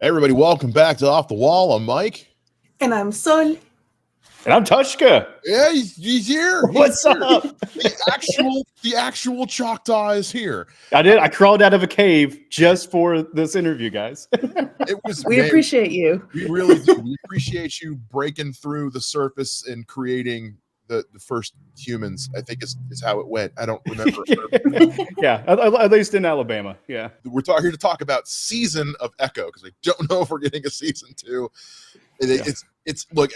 Hey everybody, welcome back to Off the Wall. I'm Mike. And I'm Sol. And I'm Tvshka. Yeah, he's here. What's up? The actual Choctaw is here. I crawled out of a cave just for this interview, guys. We appreciate you. We really do. We appreciate you breaking through the surface and creating the first humans. I think is how it went. I don't remember. Yeah, at least in Alabama. Yeah. We're here to talk about season of Echo because I don't know if we're getting a season 2. It's look,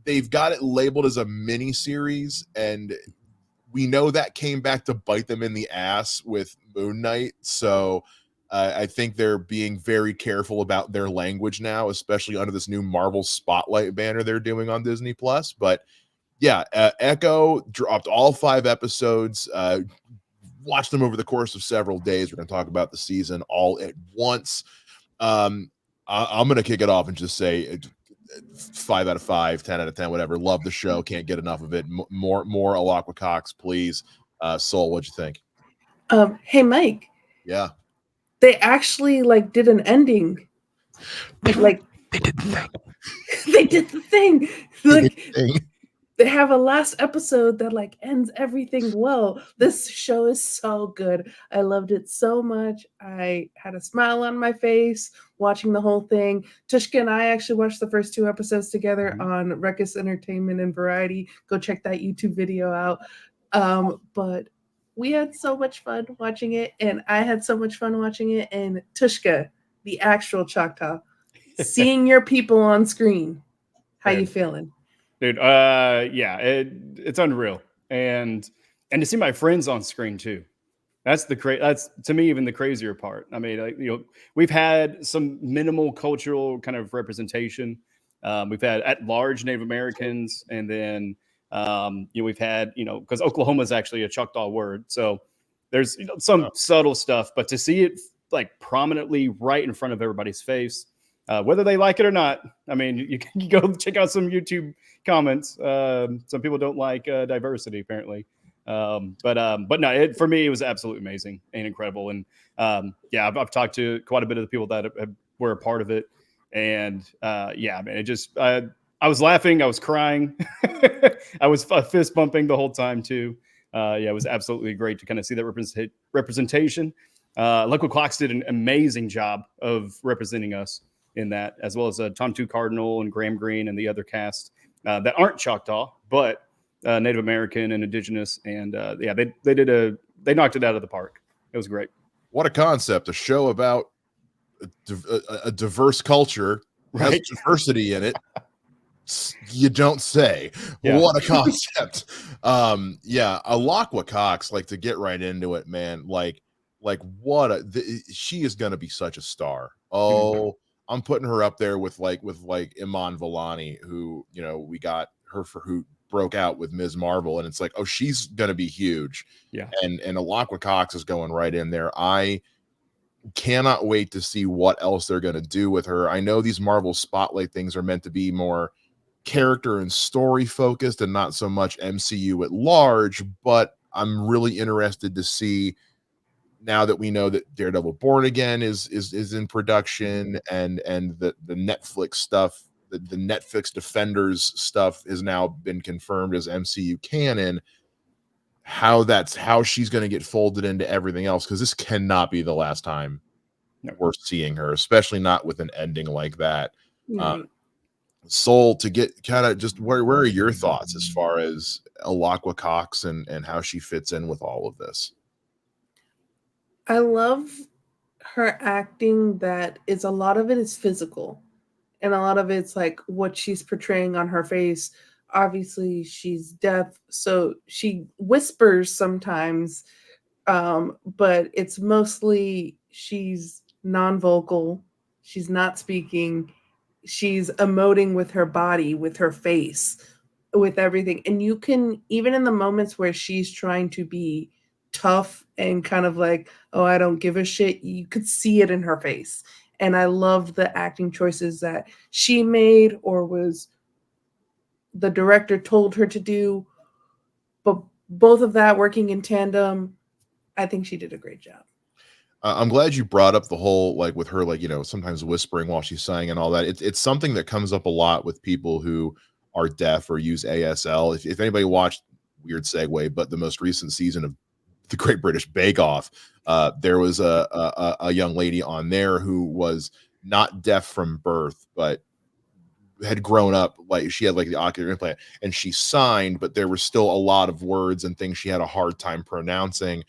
they've got it labeled as a mini series, and we know that came back to bite them in the ass with Moon Knight. So I think they're being very careful about their language now, especially under this new Marvel Spotlight banner they're doing on Disney Plus. But yeah, Echo dropped all 5 episodes. Watched them over the course of several days. We're going to talk about the season all at once. I'm going to kick it off and just say 5 out of 5, 10 out of 10, whatever. Love the show. Can't get enough of it. More Alaqua Cox, please. Sol, what'd you think? Hey, Mike. Yeah. They actually did an ending. They did the thing. They did the thing. They have a last episode that ends everything well. This show is so good. I loved it so much. I had a smile on my face watching the whole thing. Tvshka and I actually watched the first 2 episodes together on Ruckus Entertainment and Variety. Go check that YouTube video out. But we had so much fun watching it, and I had so much fun watching it. And Tvshka, the actual Choctaw, seeing your people on screen, how you feeling? Dude, yeah, it's unreal, and to see my friends on screen too. That's to me even the crazier part. I mean, we've had some minimal cultural kind of representation. We've had at large Native Americans, and then we've had because Oklahoma is actually a Choctaw word, so there's some subtle stuff, but to see it prominently right in front of everybody's face. Whether they like it or not, I mean, you can go check out some YouTube comments. Some people don't like diversity, apparently. But no, for me, it was absolutely amazing and incredible. And yeah, I've talked to quite a bit of the people that were a part of it. And yeah, man, I was laughing. I was crying. I was fist bumping the whole time, too. Yeah, it was absolutely great to kind of see that representation. Alaqua Cox did an amazing job of representing us in that, as well as Tom Two Cardinal and Graham Greene and the other cast that aren't Choctaw, but Native American and Indigenous. And yeah, they knocked it out of the park. It was great. What a concept! A show about a diverse culture, right? Has diversity in it. You don't say. Yeah. What a concept. Yeah, Alaqua Cox, to get right into it, man. She is gonna be such a star. Oh. I'm putting her up there with Iman Vellani, who we got her who broke out with Ms. Marvel, and it's she's gonna be huge. Yeah, and Alaqua Cox is going right in there. I cannot wait to see what else they're gonna do with her. I know these Marvel Spotlight things are meant to be more character and story focused and not so much MCU at large, but I'm really interested to see. Now that we know that Daredevil Born Again is in production, and the Netflix stuff, the Netflix Defenders stuff has now been confirmed as MCU canon, how she's going to get folded into everything else, because this cannot be the last time we're seeing her, especially not with an ending like that. Sol, to get kind of just where are your thoughts as far as Alaqua Cox and how she fits in with all of this? I love her acting. That is, a lot of it is physical, and a lot of it's what she's portraying on her face. Obviously, she's deaf, so she whispers sometimes, but it's mostly she's non-vocal. She's not speaking. She's emoting with her body, with her face, with everything. And you can, even in the moments where she's trying to be tough and kind of oh, I don't give a shit, you could see it in her face. And I love the acting choices that she made, or was the director told her to do. But both of that working in tandem, I think she did a great job. I'm glad you brought up the whole, like, with her, like, sometimes whispering while she's saying and all that. It's something that comes up a lot with people who are deaf or use ASL. If anybody watched, weird segue, but the most recent season of the Great British Bake Off, there was a young lady on there who was not deaf from birth, but had grown up, like she had like the ocular implant, and she signed, but there were still a lot of words and things she had a hard time pronouncing.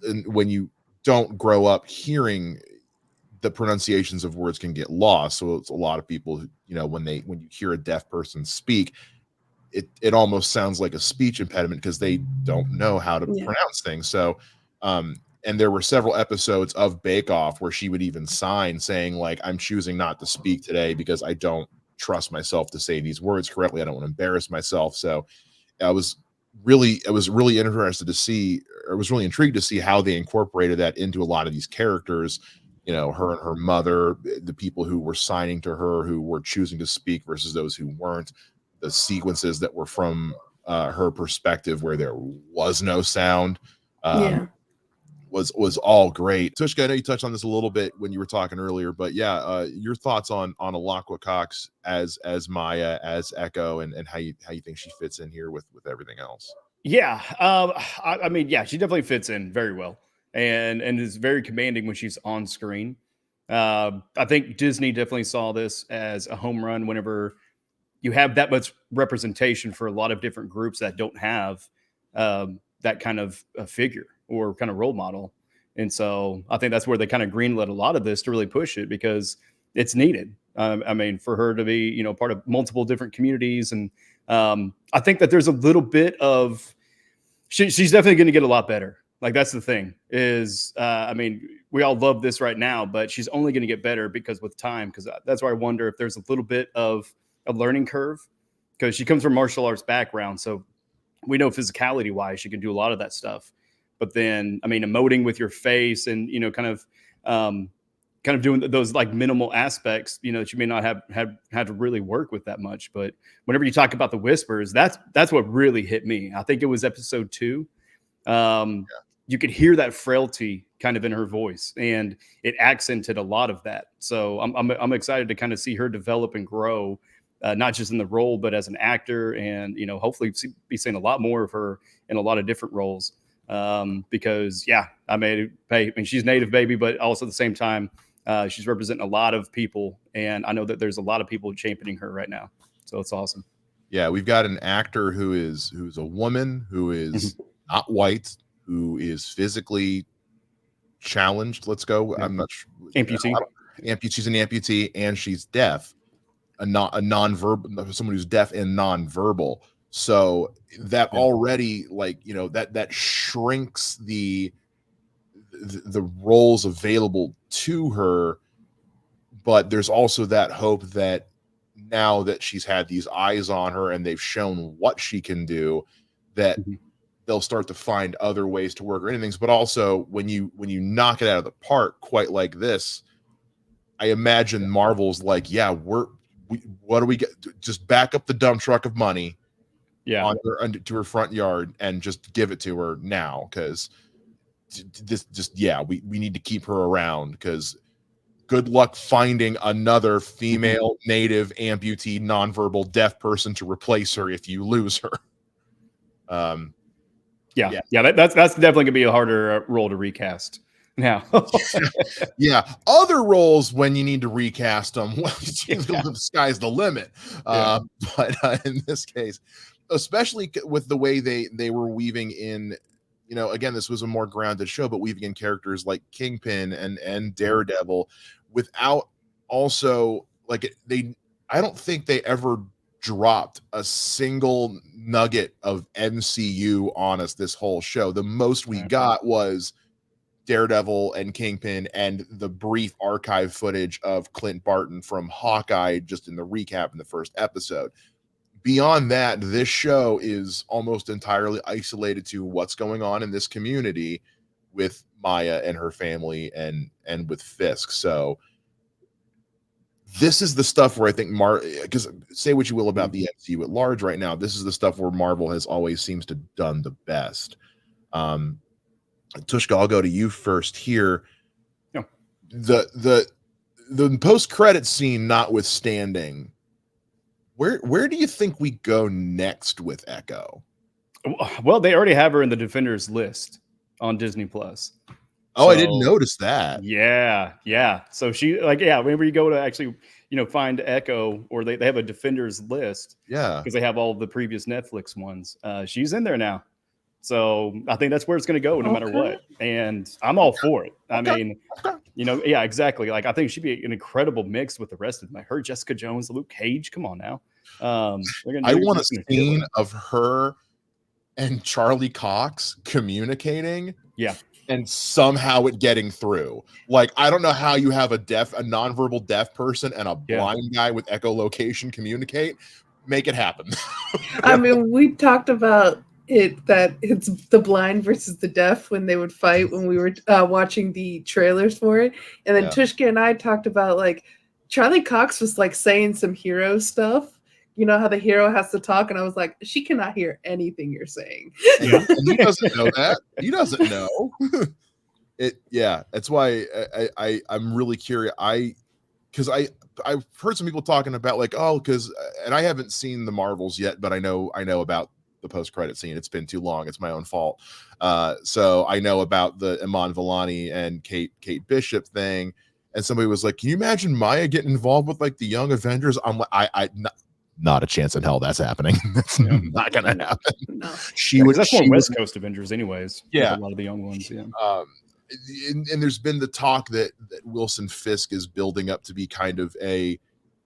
And when you don't grow up hearing, the pronunciations of words can get lost. So it's a lot of people who, when you hear a deaf person speak, it almost sounds like a speech impediment because they don't know how to pronounce things. So and there were several episodes of Bake Off where she would even sign saying, like, I'm choosing not to speak today because I don't trust myself to say these words correctly. I don't want to embarrass myself. So I was really interested to see, or was really intrigued to see how they incorporated that into a lot of these characters, her and her mother, the people who were signing to her, who were choosing to speak versus those who weren't, the sequences that were from her perspective where there was no sound. Was all great. Tvshka, I know you touched on this a little bit when you were talking earlier, but yeah, your thoughts on Alaqua Cox as Maya, as Echo, and how you think she fits in here with everything else. Yeah, I mean, yeah, she definitely fits in very well, and is very commanding when she's on screen. I think Disney definitely saw this as a home run whenever you have that much representation for a lot of different groups that don't have that kind of a figure or kind of role model. And so I think that's where they kind of greenlit a lot of this to really push it because it's needed. I mean, for her to be, part of multiple different communities. And I think that there's a little bit of, she's definitely going to get a lot better. Like, that's the thing is, I mean, we all love this right now, but she's only going to get better because with time, because that's why I wonder if there's a little bit of a learning curve because she comes from martial arts background. So we know physicality wise, she can do a lot of that stuff. But then, I mean, emoting with your face and, kind of doing those like minimal aspects, that you may not have had to really work with that much. But whenever you talk about the whispers, that's what really hit me. I think it was episode 2. You could hear that frailty kind of in her voice, and it accented a lot of that. So I'm excited to kind of see her develop and grow, not just in the role, but as an actor, and hopefully be seeing a lot more of her in a lot of different roles. Because I mean, she's native baby, but also at the same time, she's representing a lot of people, and I know that there's a lot of people championing her right now. So it's awesome. Yeah, we've got an actor who's a woman, who is not white, who is physically challenged. Let's go. I'm not sure. Amputee. She's an amputee, and she's deaf. A non-verbal, someone who's deaf and non-verbal. So that already, like, that shrinks the roles available to her. But there's also that hope that now that she's had these eyes on her and they've shown what she can do, that they'll start to find other ways to work or anything. But also when you knock it out of the park quite like this, I imagine Marvel's like, what do we get? Just back up the dump truck of money to her front yard and just give it to her now, because we need to keep her around, because good luck finding another female native amputee nonverbal deaf person to replace her if you lose her. That's definitely gonna be a harder role to recast now. Other roles, when you need to recast them, the sky's the limit. But in this case, especially with the way they were weaving in, again, this was a more grounded show, but weaving in characters like Kingpin and Daredevil, without also, like, I don't think they ever dropped a single nugget of MCU on us this whole show. The most we got was Daredevil and Kingpin and the brief archive footage of Clint Barton from Hawkeye just in the recap in the first episode. Beyond that, this show is almost entirely isolated to what's going on in this community with Maya and her family and with Fisk. So this is the stuff where I think because say what you will about the MCU at large right now, this is the stuff where Marvel has always seems to done the best. Tvshka, I'll go to you first here. the post-credit scene notwithstanding, where do you think we go next with Echo? Well, they already have her in the Defenders list on Disney Plus. Oh, so, I didn't notice that. Yeah. So she whenever you go to actually, find Echo, or they have a Defenders list. Yeah. Because they have all the previous Netflix ones. She's in there now. So I think that's where it's going to go no matter what. And I'm all for it. I mean, exactly. Like, I think she'd be an incredible mix with the rest of them. Like her, Jessica Jones, Luke Cage. Come on now. I want a scene of her and Charlie Cox communicating. Yeah. And somehow it getting through. Like, I don't know how you have a nonverbal deaf person and a blind guy with echolocation communicate. Make it happen. I mean, we talked about that it's the blind versus the deaf when they would fight when we were watching the trailers for it. And then Tvshka and I talked about, like, Charlie Cox was like saying some hero stuff. You know how the hero has to talk, and I was like, she cannot hear anything you're saying. Yeah, and he doesn't know that. He doesn't know. That's why I'm really curious. Because I've heard some people talking about, like, and I haven't seen the Marvels yet, but I know about the post-credit scene. It's been too long. It's my own fault. So I know about the Iman Vellani and Kate Bishop thing. And somebody was like, can you imagine Maya getting involved with, like, the Young Avengers? I'm like, not a chance in hell that's happening. That's not gonna happen. No. That's more West Coast Avengers anyways. Yeah. A lot of the young ones. Yeah. And there's been the talk that Wilson Fisk is building up to be kind of a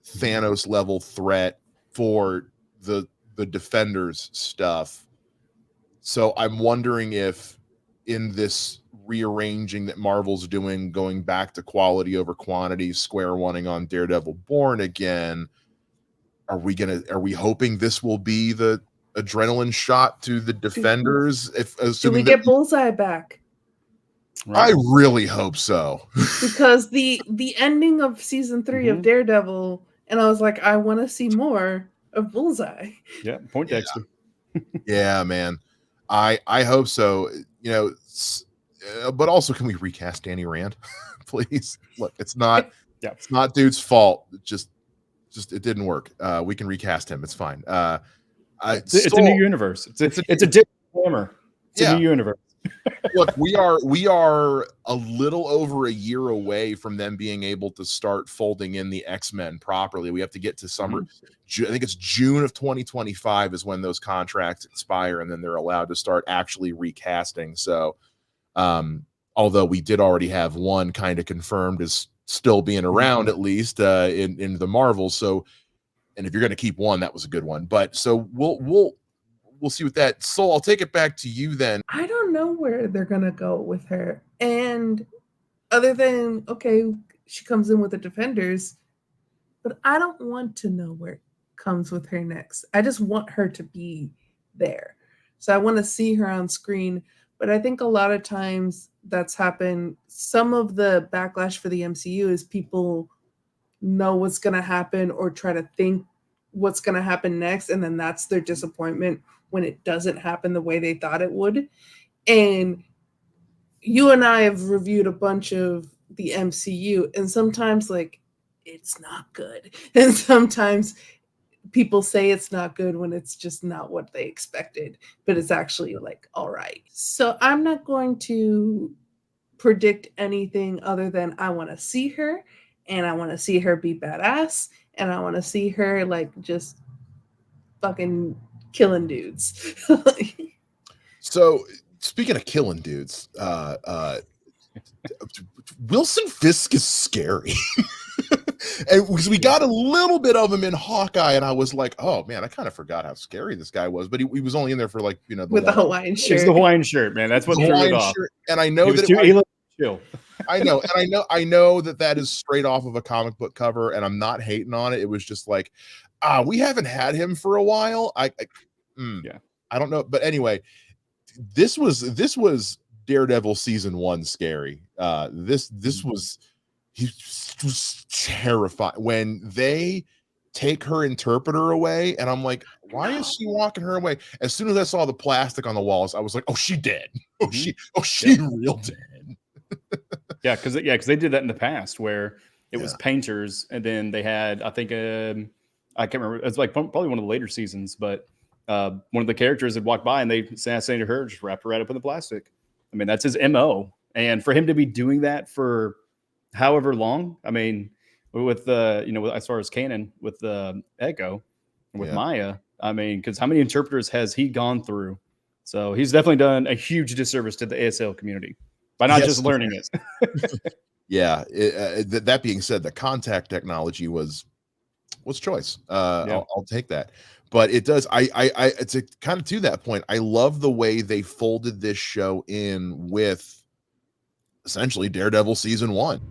Thanos level threat for the Defenders stuff. So I'm wondering if in this rearranging that Marvel's doing, going back to quality over quantity, square one-ing on Daredevil Born Again, are we hoping this will be the adrenaline shot to the Defenders? Do we get Bullseye back? Right. I really hope so. Because the ending of season 3 of Daredevil, and I was like, I want to see more of Bullseye. Yeah, Poindexter. Yeah, man. I hope so. But also, can we recast Danny Rand, please? Look, it's not dude's fault. Just it didn't work. We can recast him. It's fine. It's a new universe. It's a different former. It's a new universe. Look, we are a little over a year away from them being able to start folding in the X-Men properly. We have to get to summer. I think it's June of 2025 is when those contracts expire, and then they're allowed to start actually recasting. So, although we did already have one kind of confirmed as still being around, at least in the Marvels. So, and if you're going to keep one, that was a good one. But so we'll see with that. Sol, I'll take it back to you then. I don't know where they're going to go with her. And other than, okay, she comes in with the Defenders, but I don't want to know where it comes with her next. I just want her to be there. So I want to see her on screen. But I think a lot of times that's happened. Some of the backlash for the MCU is people know what's going to happen or try to think what's going to happen next. And then that's their disappointment when it doesn't happen the way they thought it would. And you and I have reviewed a bunch of the MCU, and sometimes, like, it's not good. And sometimes people say it's not good when it's just not what they expected, but it's actually, like, all right. So I'm not going to predict anything other than I want to see her, and I want to see her be badass, and I want to see her, like, just fucking killing dudes. So speaking of killing dudes, Wilson Fisk is scary. And because we got a little bit of him in Hawkeye, and I was like, oh man, I kind of forgot how scary this guy was. But he was only in there for, like, with the Hawaiian shirt. It's the Hawaiian shirt, man. That's what threw it off. And I know he was too chill. I know that is straight off of a comic book cover, and I'm not hating on it. It was just like, we haven't had him for a while. I don't know, but anyway, this was Daredevil season 1 scary. This was terrifying when they take her interpreter away, and I'm like, why is she walking her away? As soon as I saw the plastic on the walls, I was like, oh, she dead. Oh, she real dead. Yeah, because they did that in the past where it was Yeah. painters, and then they had, I think, I can't remember. It's like probably one of the later seasons, but one of the characters had walked by and they assassinated her, just wrapped her right up in the plastic. I mean, that's his MO, and for him to be doing that for however long, I mean, with the as far as canon with the Echo and with Yeah. Maya, I mean, because how many interpreters has he gone through? So he's definitely done a huge disservice to the ASL community by not just learning it. Yeah. That being said, the contact technology was choice. I'll take that. But it does. It's kind of to that point. I love the way they folded this show in with essentially Daredevil season 1.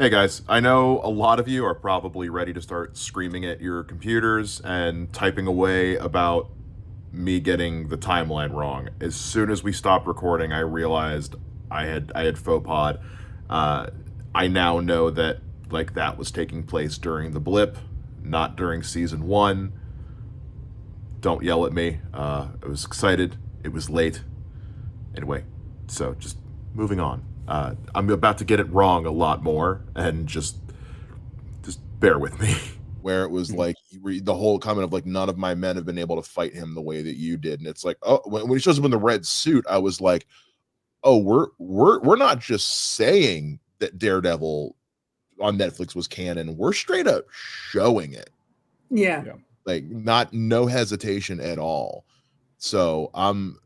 Hey guys, I know a lot of you are probably ready to start screaming at your computers and typing away about me getting the timeline wrong. As soon as we stopped recording, I realized I had faux pod. I now know that that was taking place during the blip, not during season 1. Don't yell at me. I was excited. It was late. Anyway, so just moving on. I'm about to get it wrong a lot more, and just bear with me. Where it was like the whole comment of none of my men have been able to fight him the way that you did, and it's like, oh, when he shows up in the red suit, I was like, oh, we're not just saying that Daredevil on Netflix was canon, we're straight up showing it. Yeah. No hesitation at all. So I'm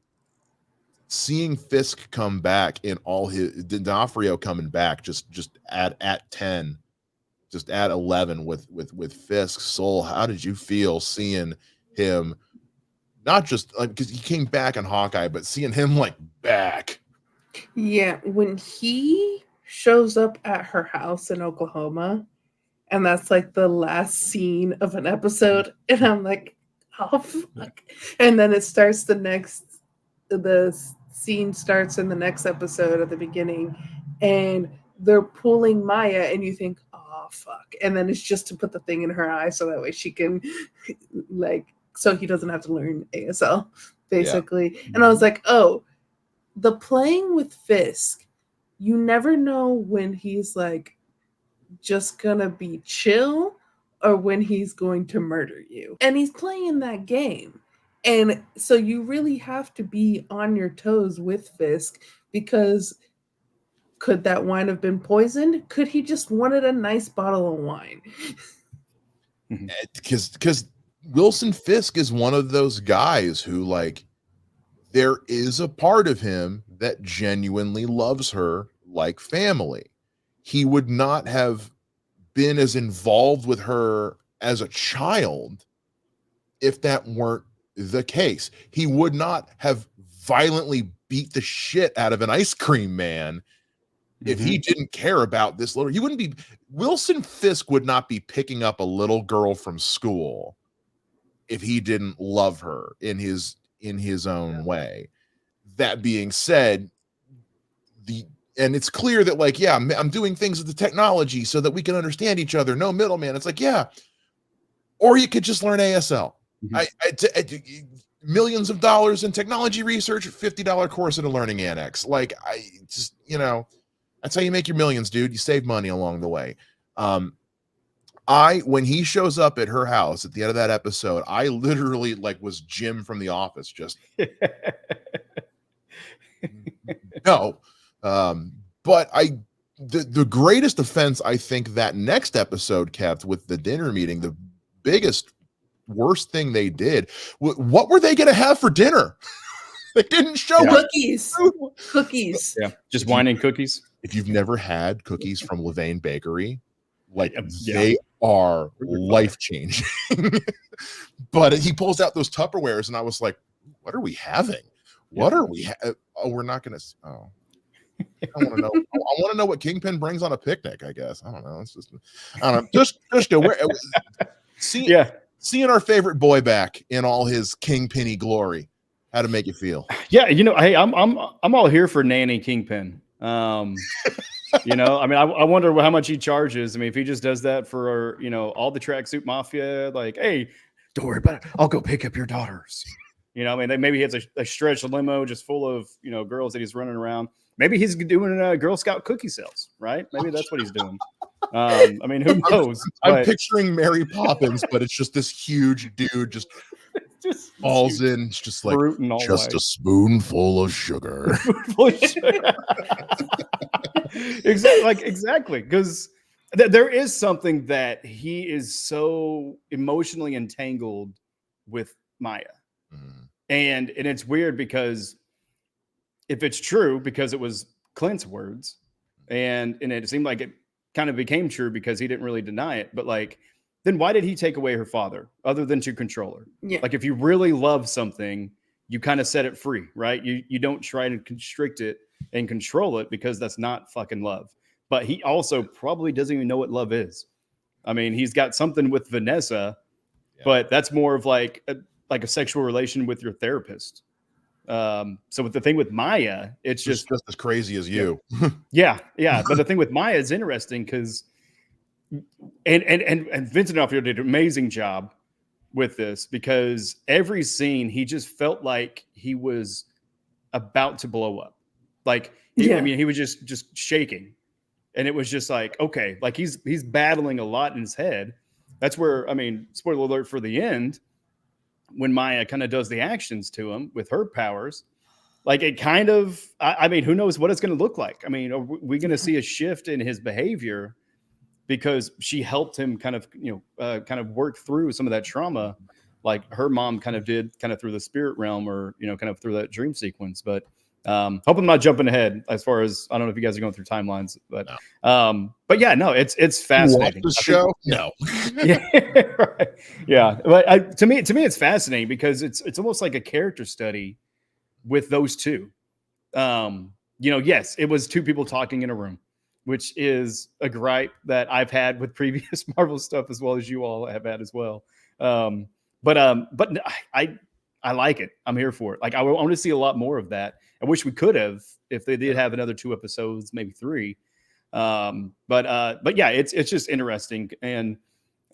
seeing Fisk come back in all his D'Onofrio coming back just at 10, just at 11 with Fisk. Sol, how did you feel seeing him, not just because he came back in Hawkeye, but seeing him back? Yeah, when he shows up at her house in Oklahoma, and that's the last scene of an episode, and I'm like, oh fuck. And then it starts the scene starts in the next episode at the beginning, and they're pulling Maya, and you think, oh fuck. And then it's just to put the thing in her eye so that way she can so he doesn't have to learn ASL, basically. Yeah. And I was like, oh, the playing with Fisk, you never know when he's just gonna be chill or when he's going to murder you. And he's playing that game. And so you really have to be on your toes with Fisk, because could that wine have been poisoned? Could he just wanted a nice bottle of wine? Because Wilson Fisk is one of those guys who there is a part of him that genuinely loves her like family. He would not have been as involved with her as a child if that weren't the case. He would not have violently beat the shit out of an ice cream man if he didn't care about this little. He wouldn't be. Wilson Fisk would not be picking up a little girl from school if he didn't love her in his own way. That being said, and it's clear that I'm doing things with the technology so that we can understand each other. No middleman. It's or you could just learn ASL. Millions of dollars in technology research, $50 course at a learning annex. That's how you make your millions, dude. You save money along the way. When he shows up at her house at the end of that episode, I literally was Jim from The Office. Just no. But the greatest offense I think that next episode kept with the dinner meeting, the biggest worst thing they did, what were they going to have for dinner? They didn't show cookies. Yeah, just wine and cookies. If you've never had cookies from Levain Bakery, they are life-changing. But he pulls out those Tupperwares, and I was like, what are we having? What are we oh, we're not gonna I want to know. I want to know what Kingpin brings on a picnic, I guess. I don't know. It's just, I don't know. Seeing our favorite boy back in all his Kingpin-y glory. How to make you feel? Yeah, hey, I'm all here for Nanny Kingpin. I mean, I wonder how much he charges. I mean, if he just does that for all the tracksuit mafia, hey, don't worry about it. I'll go pick up your daughters. You know, I mean, maybe he has a stretch limo just full of, you know, girls that he's running around. Maybe he's doing Girl Scout cookie sales, right? Maybe that's what he's doing. I mean, who knows? I'm picturing Mary Poppins, but it's just this huge dude just falls in. It's just like just a spoonful of sugar. Exactly. Because there is something that he is so emotionally entangled with Maya. And it's weird because if it's true, because it was Clint's words, and it seemed like it kind of became true because he didn't really deny it, but like, then why did he take away her father other than to control her? Yeah. Like if you really love something, you kind of set it free, right? You don't try to constrict it and control it, because that's not fucking love. But he also probably doesn't even know what love is. I mean, he's got something with Vanessa, but that's more of like a sexual relation with your therapist. So with the thing with Maya, it's just as crazy as you. Yeah. But the thing with Maya is interesting because, and Vincent D'Onofrio did an amazing job with this, because every scene he just felt like he was about to blow up. Like, I mean, he was just shaking, and it was just like, okay, like he's battling a lot in his head. That's where, I mean, spoiler alert for the end, when Maya kind of does the actions to him with her powers, like it kind of, I mean, who knows what it's going to look like? I mean, are we going to see a shift in his behavior because she helped him kind of, kind of work through some of that trauma, like her mom kind of did, kind of through the spirit realm, or, kind of through that dream sequence. But hope I'm not jumping ahead as far as, I don't know if you guys are going through timelines, but yeah, no, it's fascinating. Watch the show? No. Yeah, right. Yeah. But to me, it's fascinating because it's almost like a character study with those two. Yes, it was two people talking in a room, which is a gripe that I've had with previous Marvel stuff, as well as you all have had as well. But I like it. I'm here for it. Like I want to see a lot more of that. I wish we could have, if they did have another 2 episodes, maybe 3. But yeah, it's just interesting. And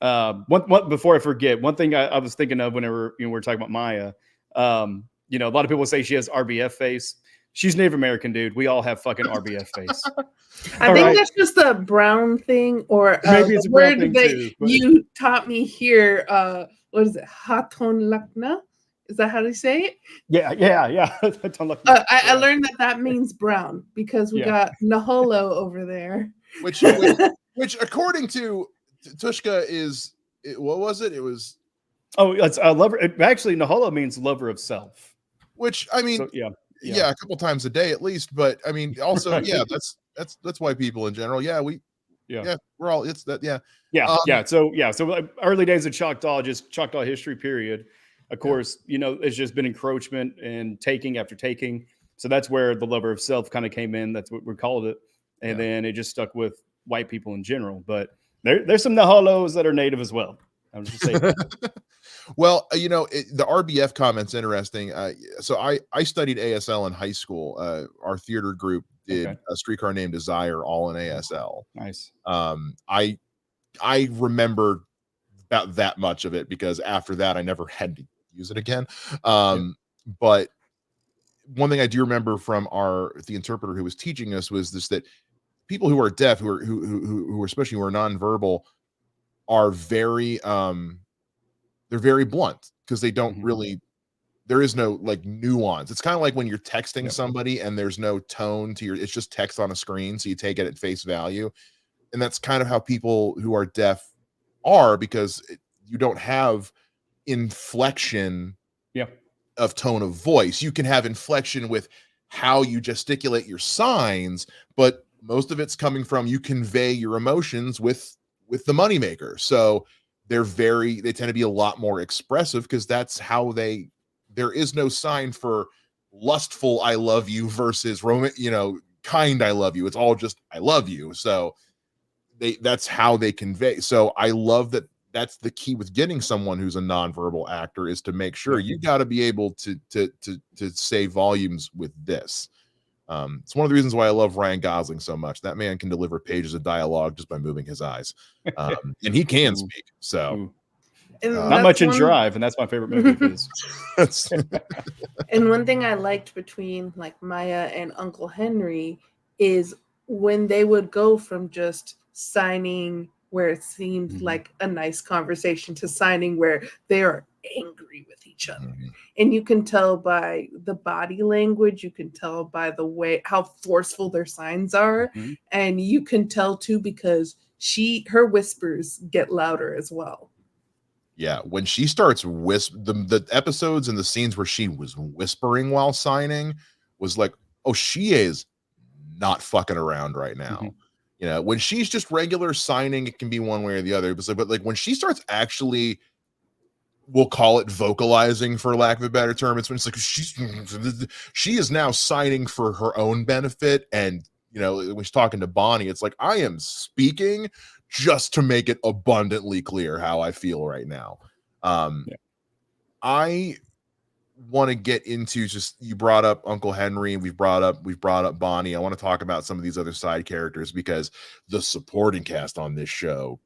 one before I forget, one thing I was thinking of whenever we were talking about Maya, a lot of people say she has RBF face. She's Native American, dude. We all have fucking RBF face. I think that's just a brown thing, or maybe it's a word thing that too, you taught me here. What is it? Haton Lakna? Is that how they say it? Yeah. I learned that means brown because we got Naholo over there. Which according to Tvshka is, what was it? It was... Oh, it's a lover. Actually, Naholo means lover of self. Which, I mean... So, yeah, a couple times a day at least, but I mean, also, right. that's white people in general. We're all, it's that, So early days of Choctaw, just Choctaw history period. Of course, it's just been encroachment and taking after taking. So that's where the lover of self kind of came in. That's what we called it, and then it just stuck with white people in general. But there's some Naholos that are native as well. I was just saying. Well, the RBF comment's interesting. So I studied ASL in high school. Our theater group did A Streetcar Named Desire, all in ASL. Nice. I remember about that much of it because after that I never had to use it again. But one thing I do remember from the interpreter who was teaching us was this: that people who are deaf, who are especially who are nonverbal, are very they're very blunt because they don't really, there is no like nuance. It's kind of like when you're texting somebody and there's no tone to it's just text on a screen, so you take it at face value. And that's kind of how people who are deaf are, because you don't have inflection of tone of voice. You can have inflection with how you gesticulate your signs, but most of it's coming from, you convey your emotions with the moneymaker. So they tend to be a lot more expressive because that's how there is no sign for lustful I love you versus kind I love you. It's all just I love you. So that's how they convey. So I love that. That's the key with getting someone who's a nonverbal actor, is to make sure you got to be able to say volumes with this. It's one of the reasons why I love Ryan Gosling so much. That man can deliver pages of dialogue just by moving his eyes, and he can speak. So, And Not that's much in one- Drive, and that's my favorite movie of his. And one thing I liked between like Maya and Uncle Henry is when they would go from just signing where it seemed Mhm. like a nice conversation to signing where they are angry with each other. Mhm. And you can tell by the body language, you can tell by the way how forceful their signs are. Mhm. And you can tell too because her whispers get louder as well. Yeah, when she starts the episodes and the scenes where she was whispering while signing was like, oh, she is not fucking around right now. Mhm. You know, when she's just regular signing, it can be one way or the other. But like when she starts actually, we'll call it vocalizing for lack of a better term, it's when it's like she is now signing for her own benefit. And you know, when she's talking to Bonnie, it's like, I am speaking just to make it abundantly clear how I feel right now. Yeah. I want to get into just, you brought up Uncle Henry, and we've brought up Bonnie. I want to talk about some of these other side characters because the supporting cast on this show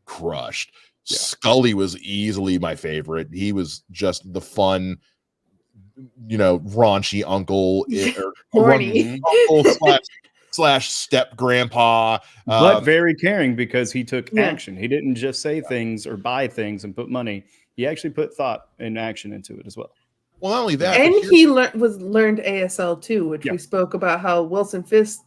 crushed. Yeah. Scully was easily my favorite. He was just the fun, you know, raunchy uncle, or Horny. uncle slash step grandpa, But very caring because he took Yeah. action. He didn't just say things or buy things and put money. He actually put thought and action into it as well. well, not only that, And but he learned ASL too, which Yeah. we spoke about how Wilson Fisk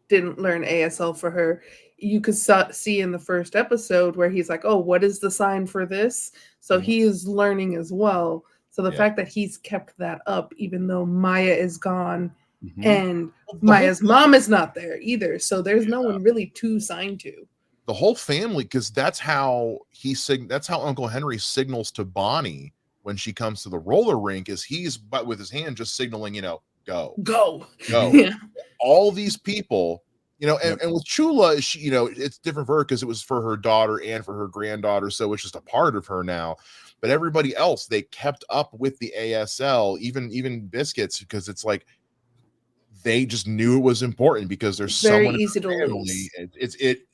didn't learn ASL for her. You could see in the first episode where he's like, oh, what is the sign for this? So Mhm. he is learning as well. So the Yeah. fact that he's kept that up, even though Maya is gone Mhm. and the Maya's whole- mom is not there either. So there's no one really to sign to. the whole family, because that's how that's how Uncle Henry signals to Bonnie when she comes to the roller rink, is he's but with his hand just signaling, you know, go. Go. Yeah. All these people, you know, and, Yep. and with Chula, she, you know, it's different for her because it was for her daughter and for her granddaughter, so it's just a part of her now. But everybody else, they kept up with the ASL, even Biscuits, because it's like they just knew it was important because there's Very someone in easy the to family. lose. It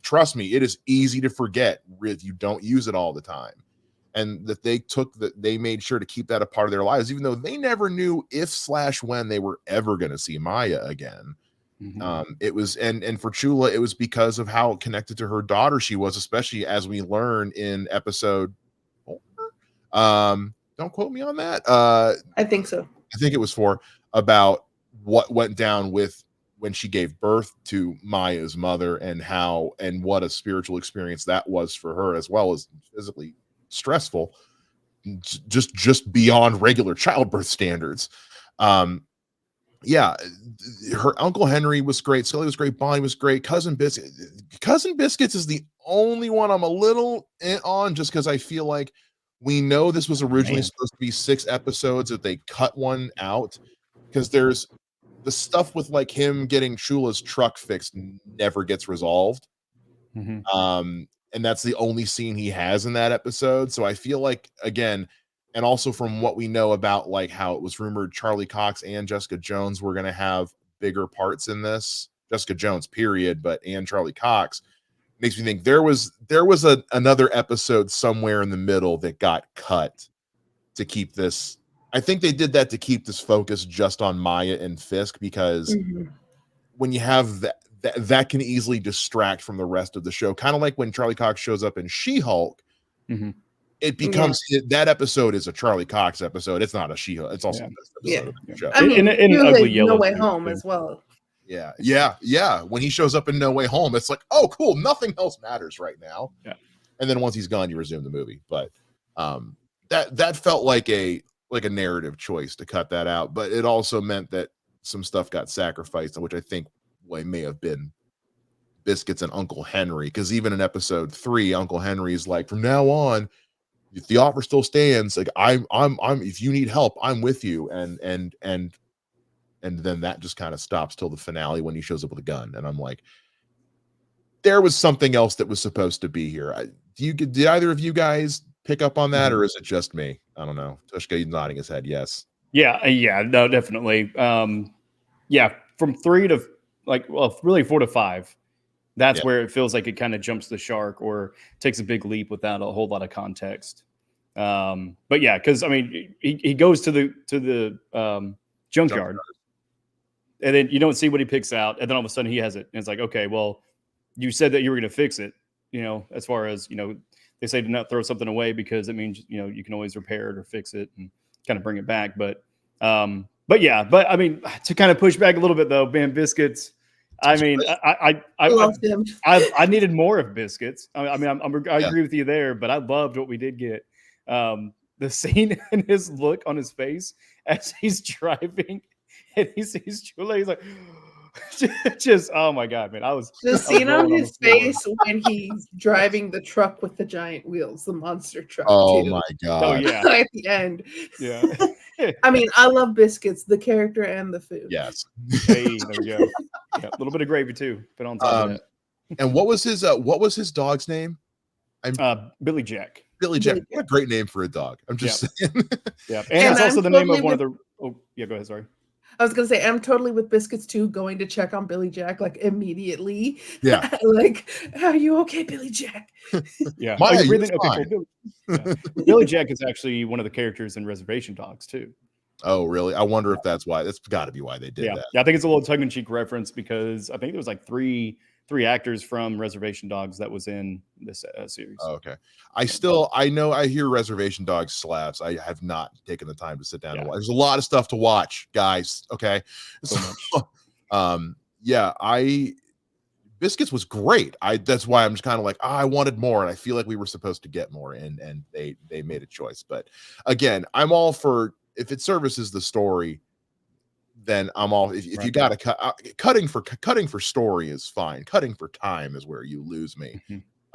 trust me, it is easy to forget if you don't use it all the time. And that they made sure to keep that a part of their lives, even though they never knew if/when they were ever going to see Maya again. Mhm. It was, and for Chula, it was because of how connected to her daughter she was, especially as we learn in episode 4. Don't quote me on that. I think so. I think it was 4, about what went down with when she gave birth to Maya's mother, and how and what a spiritual experience that was for her, as well as physically stressful, just beyond regular childbirth standards. Yeah, her Uncle Henry was great, Scully was great, Bonnie was great, Cousin Biscuits is the only one I'm a little on, just because I feel like we know this was originally Man. supposed to be 6 episodes, that they cut one out, because there's the stuff with like him getting Chula's truck fixed never gets resolved. Mhm. And that's the only scene he has in that episode. So I feel like, again, and also from what we know about like how it was rumored Charlie Cox and Jessica Jones were going to have bigger parts in this, Jessica Jones period, but and Charlie Cox, makes me think there was another episode somewhere in the middle that got cut to keep this. I think they did that to keep this focus just on Maya and Fisk, because Mhm. when you have that can easily distract from the rest of the show. Kind of like when Charlie Cox shows up in She-Hulk, Mhm. it becomes that episode is a Charlie Cox episode. It's not a She-Hulk. It's also Yeah. the best episode of the show. I mean, In you Ugly had Yellow No Way too, Home too. as well. Yeah. When he shows up in No Way Home, it's like, oh, cool. Nothing else matters right now. Yeah. And then once he's gone, you resume the movie. But that felt like a narrative choice to cut that out. But it also meant that some stuff got sacrificed, which I think may have been Biscuits and Uncle Henry. Because even in episode 3, Uncle Henry's like, from now on, if the offer still stands, like I'm if you need help, I'm with you. And then that just kind of stops till the finale when he shows up with a gun. And I'm like, there was something else that was supposed to be here. Did either of you guys pick up on that, or is it just me? I don't know. Tvshka nodding his head yes. Yeah, no, definitely. Yeah, from 3 to really 4 to 5, That's where it feels like it kind of jumps the shark or takes a big leap without a whole lot of context. But yeah, because I mean, he goes to the junkyard, and then you don't see what he picks out, and then all of a sudden he has it, and it's like, okay, well, you said that you were going to fix it, as far as they say to not throw something away because it means you can always repair it or fix it and kind of bring it back. But I mean, to kind of push back a little bit though, man, Biscuits. I mean, I needed more of Biscuits. I mean, I agree with you there, but I loved what we did get. The scene and his look on his face as he's driving and he sees Chula, he's like, just oh my god, man! The scene on his face when he's driving the truck with the giant wheels, the monster truck. Oh my god! Oh yeah, at the end. Yeah. I mean, I love Biscuits, the character and the food. Yes. Hey, there you go. Yeah, a little bit of gravy too. Put on top of that. And what was his dog's name? Billy Jack. Billy Jack. What a great name for a dog. I'm just saying. Yeah, and it's also the name of one of the. Oh yeah, go ahead. Sorry. I was gonna say I'm totally with Biscuits too, going to check on Billy Jack like immediately. Yeah. Like, are you okay, Billy Jack? Yeah. Maya, okay, cool. Billy Jack is actually one of the characters in Reservation Dogs too. Oh, really? I wonder if that's why. That's got to be why they did that. Yeah, I think it's a little tongue-in-cheek reference because I think there was like three actors from Reservation Dogs that was in this series. Oh, okay. I hear Reservation Dogs slaps. I have not taken the time to sit down and watch. There's a lot of stuff to watch, guys. Okay. So much. Biscuits was great. That's why I'm just kind of like, I wanted more, and I feel like we were supposed to get more, and they made a choice. But again, I'm all for if it services the story. Then I'm all. If you got to cutting for story is fine. Cutting for time is where you lose me.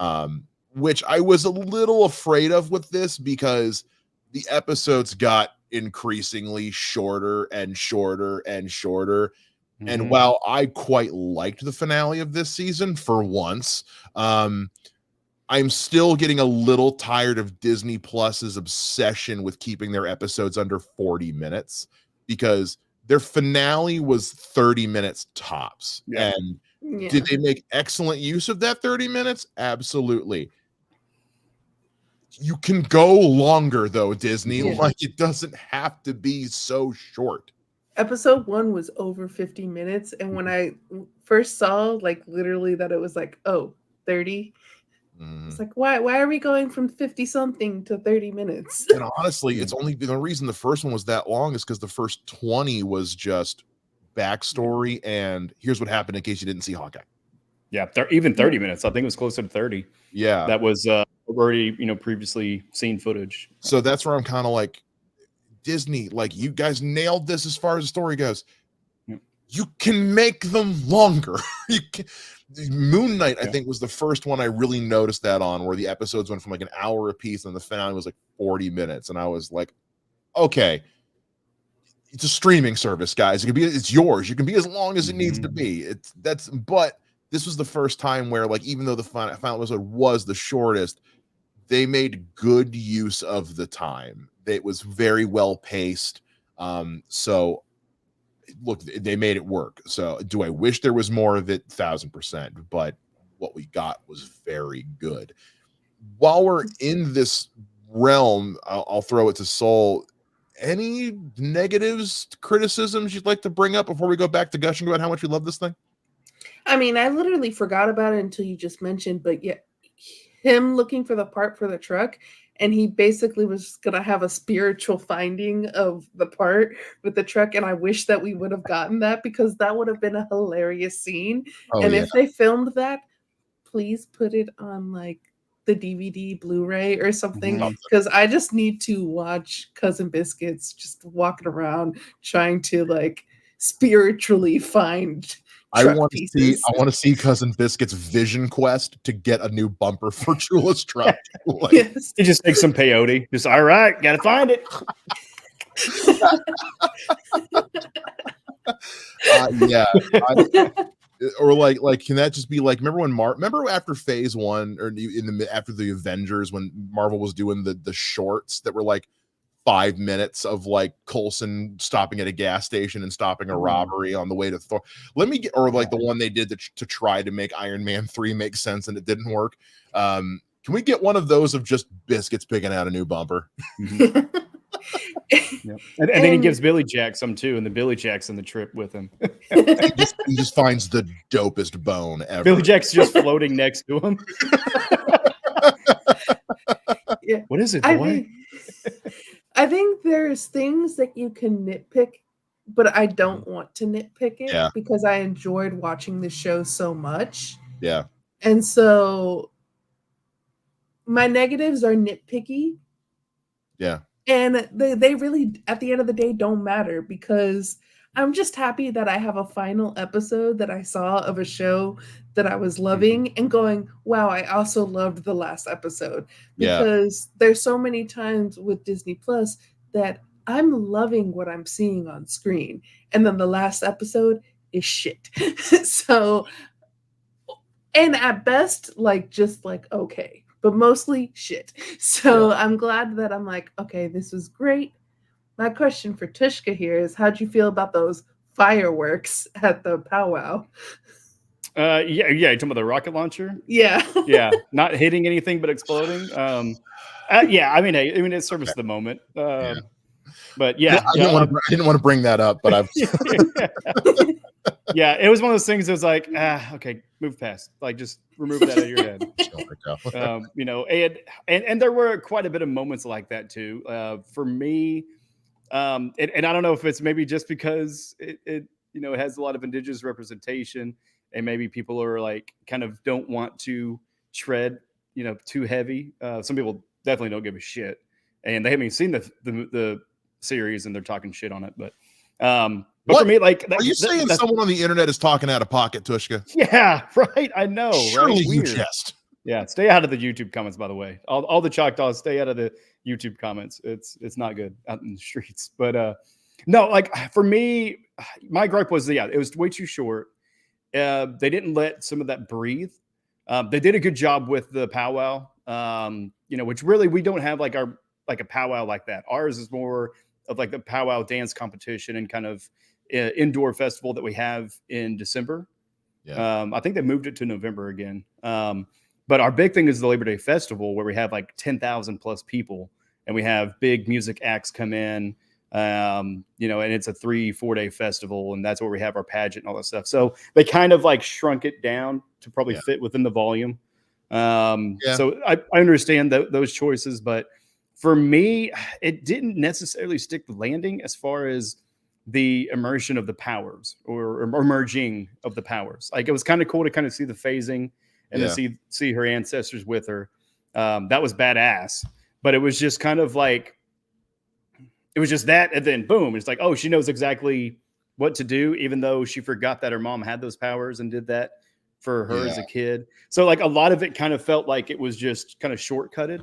Mm-hmm. Which I was a little afraid of with this because the episodes got increasingly shorter and shorter and shorter. Mm-hmm. And while I quite liked the finale of this season for once, I'm still getting a little tired of Disney Plus's obsession with keeping their episodes under 40 minutes because their finale was 30 minutes tops. Yeah. And did they make excellent use of that 30 minutes? Absolutely. You can go longer though, Disney. Yeah. Like it doesn't have to be so short. Episode 1 was over 50 minutes. And when I first saw like literally that it was like, 30. It's like, why are we going from 50 something to 30 minutes? And honestly, it's only the reason the first one was that long is because the first 20 was just backstory and here's what happened in case you didn't see Hawkeye. Yeah, even 30 minutes. I think it was closer to 30. Yeah. That was already, previously seen footage. So that's where I'm kind of like, Disney, like you guys nailed this as far as the story goes. Yep. You can make them longer. You can. Moon Knight, I think, was the first one I really noticed that on, where the episodes went from like an hour a piece, and the finale was like 40 minutes, and I was like, okay, it's a streaming service, guys. It's yours. You can be as long as it needs to be. But this was the first time where, like, even though the final episode was the shortest, they made good use of the time. It was very well paced. So. Look, they made it work. So do I wish there was more of it? 1000%, but what we got was very good. While we're in this realm, I'll throw it to Sol. Any negatives, criticisms you'd like to bring up before we go back to gushing about how much we love this thing? I mean, I literally forgot about it until you just mentioned, but yeah, him looking for the part for the truck, and he basically was going to have a spiritual finding of the part with the truck. And I wish that we would have gotten that because that would have been a hilarious scene. If they filmed that, please put it on like the DVD Blu-ray or something. Because I just need to watch Cousin Biscuits just walking around trying to like spiritually find I want to see Cousin Biscuit's vision quest to get a new bumper for Chula's truck. Like, yes. He just takes some peyote. Just all right, gotta find it. Or like, can that just be like? Remember after Phase 1 or after the Avengers when Marvel was doing the shorts that were like 5 minutes of like Coulson stopping at a gas station and stopping a robbery on the way to Thor. Let me get, or like the one they did to try to make Iron Man 3 make sense and it didn't work. Can we get one of those of just Biscuits picking out a new bumper? Yep. And then he gives Billy Jack some too, and the Billy Jack's on the trip with him. he just finds the dopest bone ever. Billy Jack's just floating next to him. Yeah. What is it, boy? I think there's things that you can nitpick, but I don't want to nitpick it because I enjoyed watching the show so much. Yeah. And so my negatives are nitpicky. Yeah. And they really, at the end of the day, don't matter because I'm just happy that I have a final episode that I saw of a show that I was loving and going, wow, I also loved the last episode. Because there's so many times with Disney Plus that I'm loving what I'm seeing on screen. And then the last episode is shit. So, and at best, like, just like, okay. But mostly shit. So I'm glad that I'm like, okay, this was great. My question for Tvshka here is, how'd you feel about those fireworks at the powwow? You're talking about the rocket launcher? Yeah. Not hitting anything but exploding. I mean, it serviced the moment. But I didn't want to bring that up, but I've it was one of those things that was like, okay, move past. Like, just remove that out of your head. And there were quite a bit of moments like that too. For me, and I don't know if it's maybe just because it has a lot of indigenous representation, and maybe people are like kind of don't want to tread too heavy. Some people definitely don't give a shit, and they haven't even seen the series and they're talking shit on it, but for me, like, are you saying someone on the internet is talking out of pocket, Tvshka? Yeah, right. I know. Surely right? you jest. Yeah, stay out of the YouTube comments, by the way. All the Choctaws, stay out of the YouTube comments. It's not good out in the streets. But no, like for me, my gripe was it was way too short. They didn't let some of that breathe. They did a good job with the powwow. Which really we don't have like a powwow like that. Ours is more of like the powwow dance competition and kind of indoor festival that we have in December. I think they moved it to November again. But our big thing is the Labor Day Festival, where we have like 10,000 plus people, and we have big music acts come in, and it's a 3-4 day festival, and that's where we have our pageant and all that stuff. So they kind of like shrunk it down to probably fit within the volume. So I understand those choices, but for me, it didn't necessarily stick the landing as far as the immersion of the powers or merging of the powers. Like, it was kind of cool to kind of see the phasing and then see her ancestors with her. That was badass, but it was just kind of like, it was just that. And then boom, it's like, oh, she knows exactly what to do, even though she forgot that her mom had those powers and did that for her as a kid. So like a lot of it kind of felt like it was just kind of shortcutted.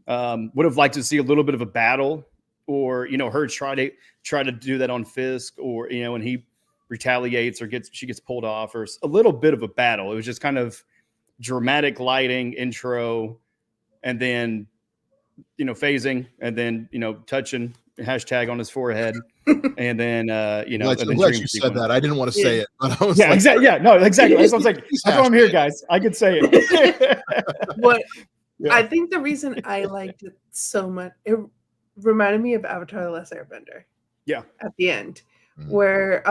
Would have liked to see a little bit of a battle, or her try to do that on Fisk, or when he retaliates or she gets pulled off, or a little bit of a battle. It was just kind of dramatic lighting intro, and then phasing, and then touching hashtag on his forehead, and then I'm glad you said that. I didn't want to say it, but I was exactly. Yeah, no, exactly. I was like, that's why I'm here, guys. I could say it. What I think the reason I liked it so much, it reminded me of Avatar: The Last Airbender. Yeah. At the end, where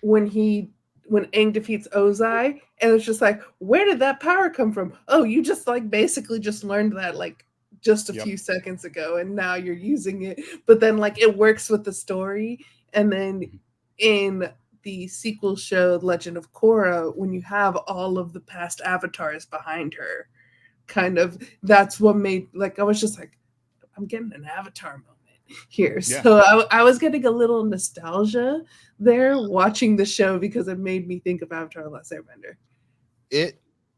when Aang defeats Ozai, and it's just like, where did that power come from? Oh, you just like basically just learned that like just a few seconds ago, and now you're using it. But then like it works with the story, and then in the sequel show Legend of Korra, when you have all of the past avatars behind her, kind of that's what made, like, I was just like, I'm getting an Avatar moment here. Yeah. So I was getting a little nostalgia there watching the show, because it made me think of Avatar: The Last Airbender.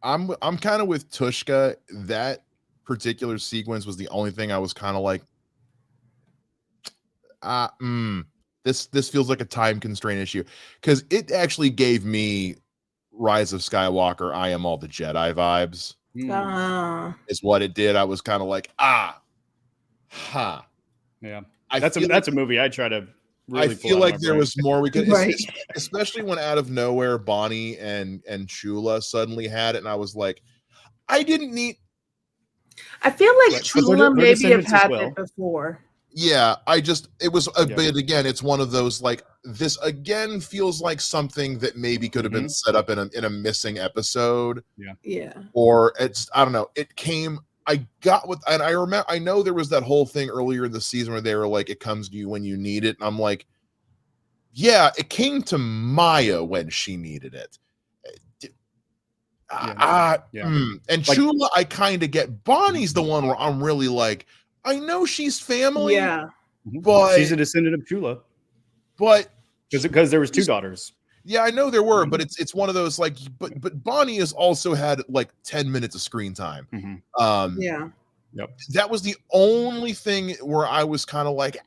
I'm kind of with Tvshka. That particular sequence was the only thing I was kind of like, this feels like a time constraint issue, because it actually gave me Rise of Skywalker, I Am All the Jedi vibes. Is what it did. I was kind of like, Yeah, I that's feel a movie I try to really I feel like there was more we could, Right. especially when out of nowhere Bonnie and Chula suddenly had it, and I was like, I didn't need. I feel like Right. But Chula they're maybe have descendants as had well. it before. Yeah, it was a Yeah. bit again. It's one of those like this again feels like something that maybe could have been set up in a missing episode. Yeah. Or it's I don't know. It came. I got with and I remember. I know there was that whole thing earlier in the season where they were like, "It comes to you when you need it," and I'm like, "Yeah, it came to Maya when she needed it." And Like- Chula, I kind of get. Bonnie's the one where I'm really like, I know she's family, Yeah. but she's a descendant of Chula. But because there was 2 daughters. yeah, I know there were, but it's one of those like, but Bonnie has also had like 10 minutes of screen time. Yeah. Yep. That was the only thing where I was kind of like,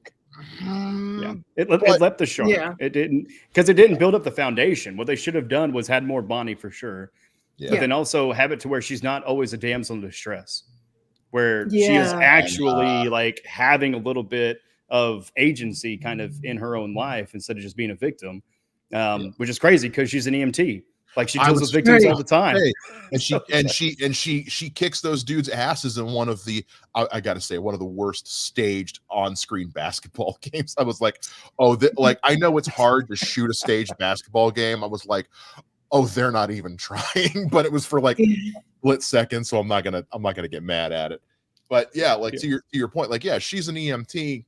Yeah, it left the shark. Yeah. It didn't, because it didn't build up the foundation. What they should have done was had more Bonnie for sure, but then also have it to where she's not always a damsel in distress, where she is actually like having a little bit of agency kind of in her own life instead of just being a victim, which is crazy because she's an EMT. Like she deals with victims all the time. And she kicks those dudes' asses in one of the I gotta say one of the worst staged on-screen basketball games. I was like, like I know it's hard to shoot a staged basketball game. I was like, oh, they're not even trying, but it was for like split second, so I'm not gonna get mad at it. But yeah, like to your point, like she's an EMT.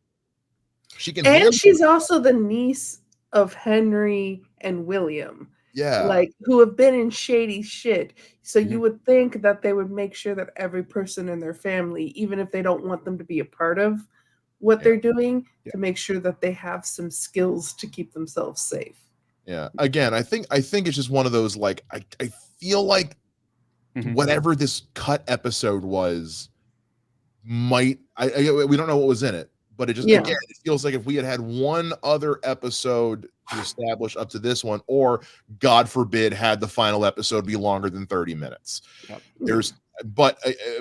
She can, and she's also the niece of Henry and William. Yeah, like who have been in shady shit. So you would think that they would make sure that every person in their family, even if they don't want them to be a part of what they're doing, to make sure that they have some skills to keep themselves safe. Yeah. Again, I think it's just one of those like I feel like whatever this cut episode was we don't know what was in it, but it just again it feels like if we had one other episode to establish up to this one, or God forbid had the final episode be longer than 30 minutes. But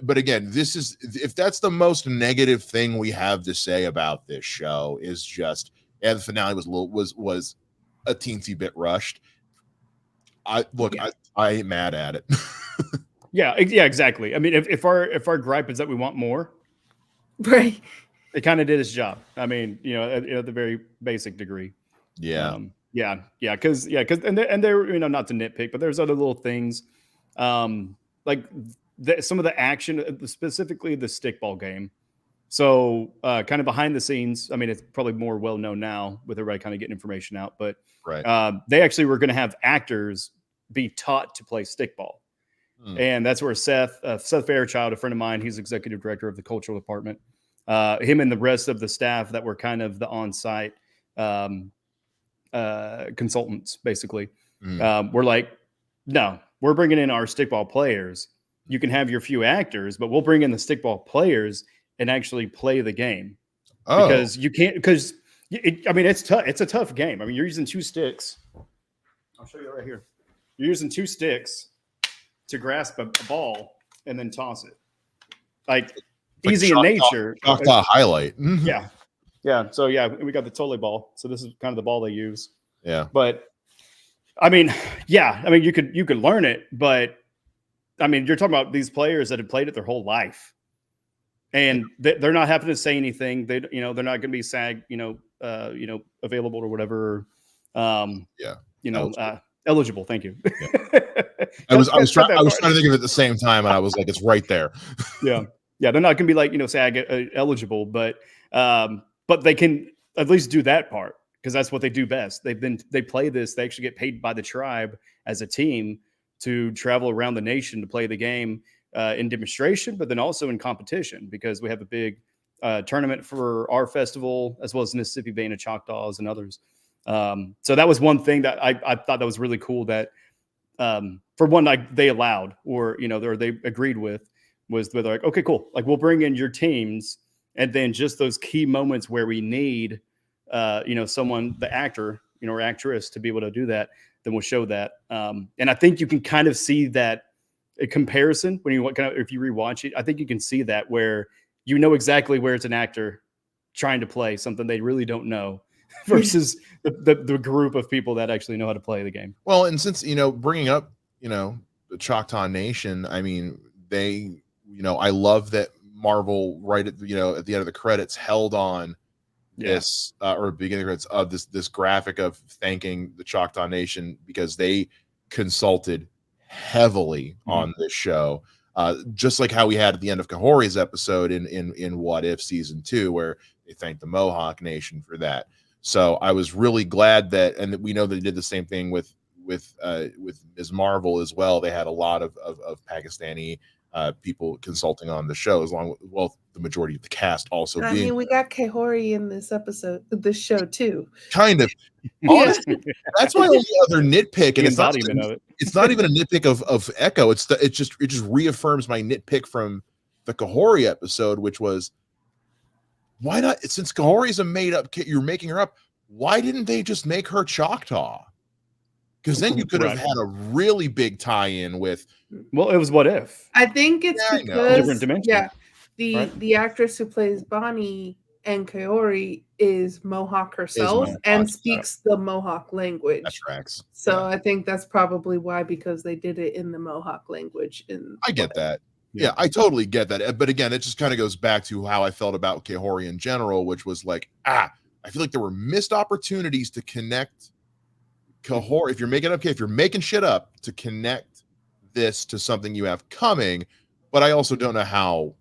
again, this is if that's the most negative thing we have to say about this show is just the finale was a teensy bit rushed. I ain't mad at it. yeah, exactly. I mean, if our gripe is that we want more, right? It kind of did its job. I mean, at the very basic degree. Yeah. Because and they're not to nitpick, but there's other little things, like some of the action, specifically the stickball game. So kind of behind the scenes, I mean, it's probably more well known now with everybody kind of getting information out, but they actually were going to have actors be taught to play stickball. And that's where Seth Fairchild, a friend of mine, he's executive director of the cultural department. Him and the rest of the staff that were kind of the on-site consultants, basically, were like, no, we're bringing in our stickball players. You can have your few actors, but we'll bring in the stickball players and actually play the game. Because you can't, it's tough. It's a tough game. I mean, you're using 2 sticks. I'll show you right here. You're using 2 sticks to grasp a ball and then toss it. Like easy in nature. Choctaw highlight. Yeah. So we got the Tole ball. So this is kind of the ball they use. Yeah. But I mean, you could learn it, but I mean, you're talking about these players that have played it their whole life, and they're not having to say anything. They're not going to be SAG, available or whatever. Eligible. Thank you. Yeah. I was trying to think of it at the same time, and I was like, it's right there. Yeah. They're not going to be like SAG eligible, but they can at least do that part because that's what they do best. They play this. They actually get paid by the tribe as a team to travel around the nation to play the game in demonstration, but then also in competition because we have a big tournament for our festival as well as Mississippi Band of Choctaws and others. So that was one thing that I thought that was really cool that for one, like they allowed or they agreed with was they're like, okay, cool. Like we'll bring in your teams and then just those key moments where we need someone, the actor, or actress to be able to do that, then we'll show that. And I think you can kind of see that a comparison when if you rewatch it, I think you can see that where exactly where it's an actor trying to play something they really don't know versus the group of people that actually know how to play the game. Well, and since, bringing up, the Choctaw Nation, I mean, they, I love that Marvel right at, at the end of the credits held on this or beginning credits of this graphic of thanking the Choctaw Nation because they consulted heavily on this show. Just like how we had at the end of Kahhori's episode in What If season 2, where they thanked the Mohawk Nation for that. So I was really glad that we know that they did the same thing with Ms. Marvel as well. They had a lot of Pakistani people consulting on the show, the majority of the cast also I mean, we got Kahhori in this show too. Kind of. Honestly, that's my only other nitpick, and it's not even a nitpick of Echo. It just reaffirms my nitpick from the Kahhori episode, which was, why not? Since Kahhori is a made up kid, you're making her up. Why didn't they just make her Choctaw? Because then you could have had a really big tie-in with. Well, it was What If. I think it's because different dimension. Yeah, the actress who plays Bonnie and Kahhori is Mohawk herself and speaks the Mohawk language. That tracks. So I think that's probably why, because they did it in the Mohawk language. I get that. Yeah, I totally get that. But again, it just kind of goes back to how I felt about Kahhori in general, which was like, I feel like there were missed opportunities to connect Kahhori. If you're making shit up, to connect this to something you have coming. But I also don't know how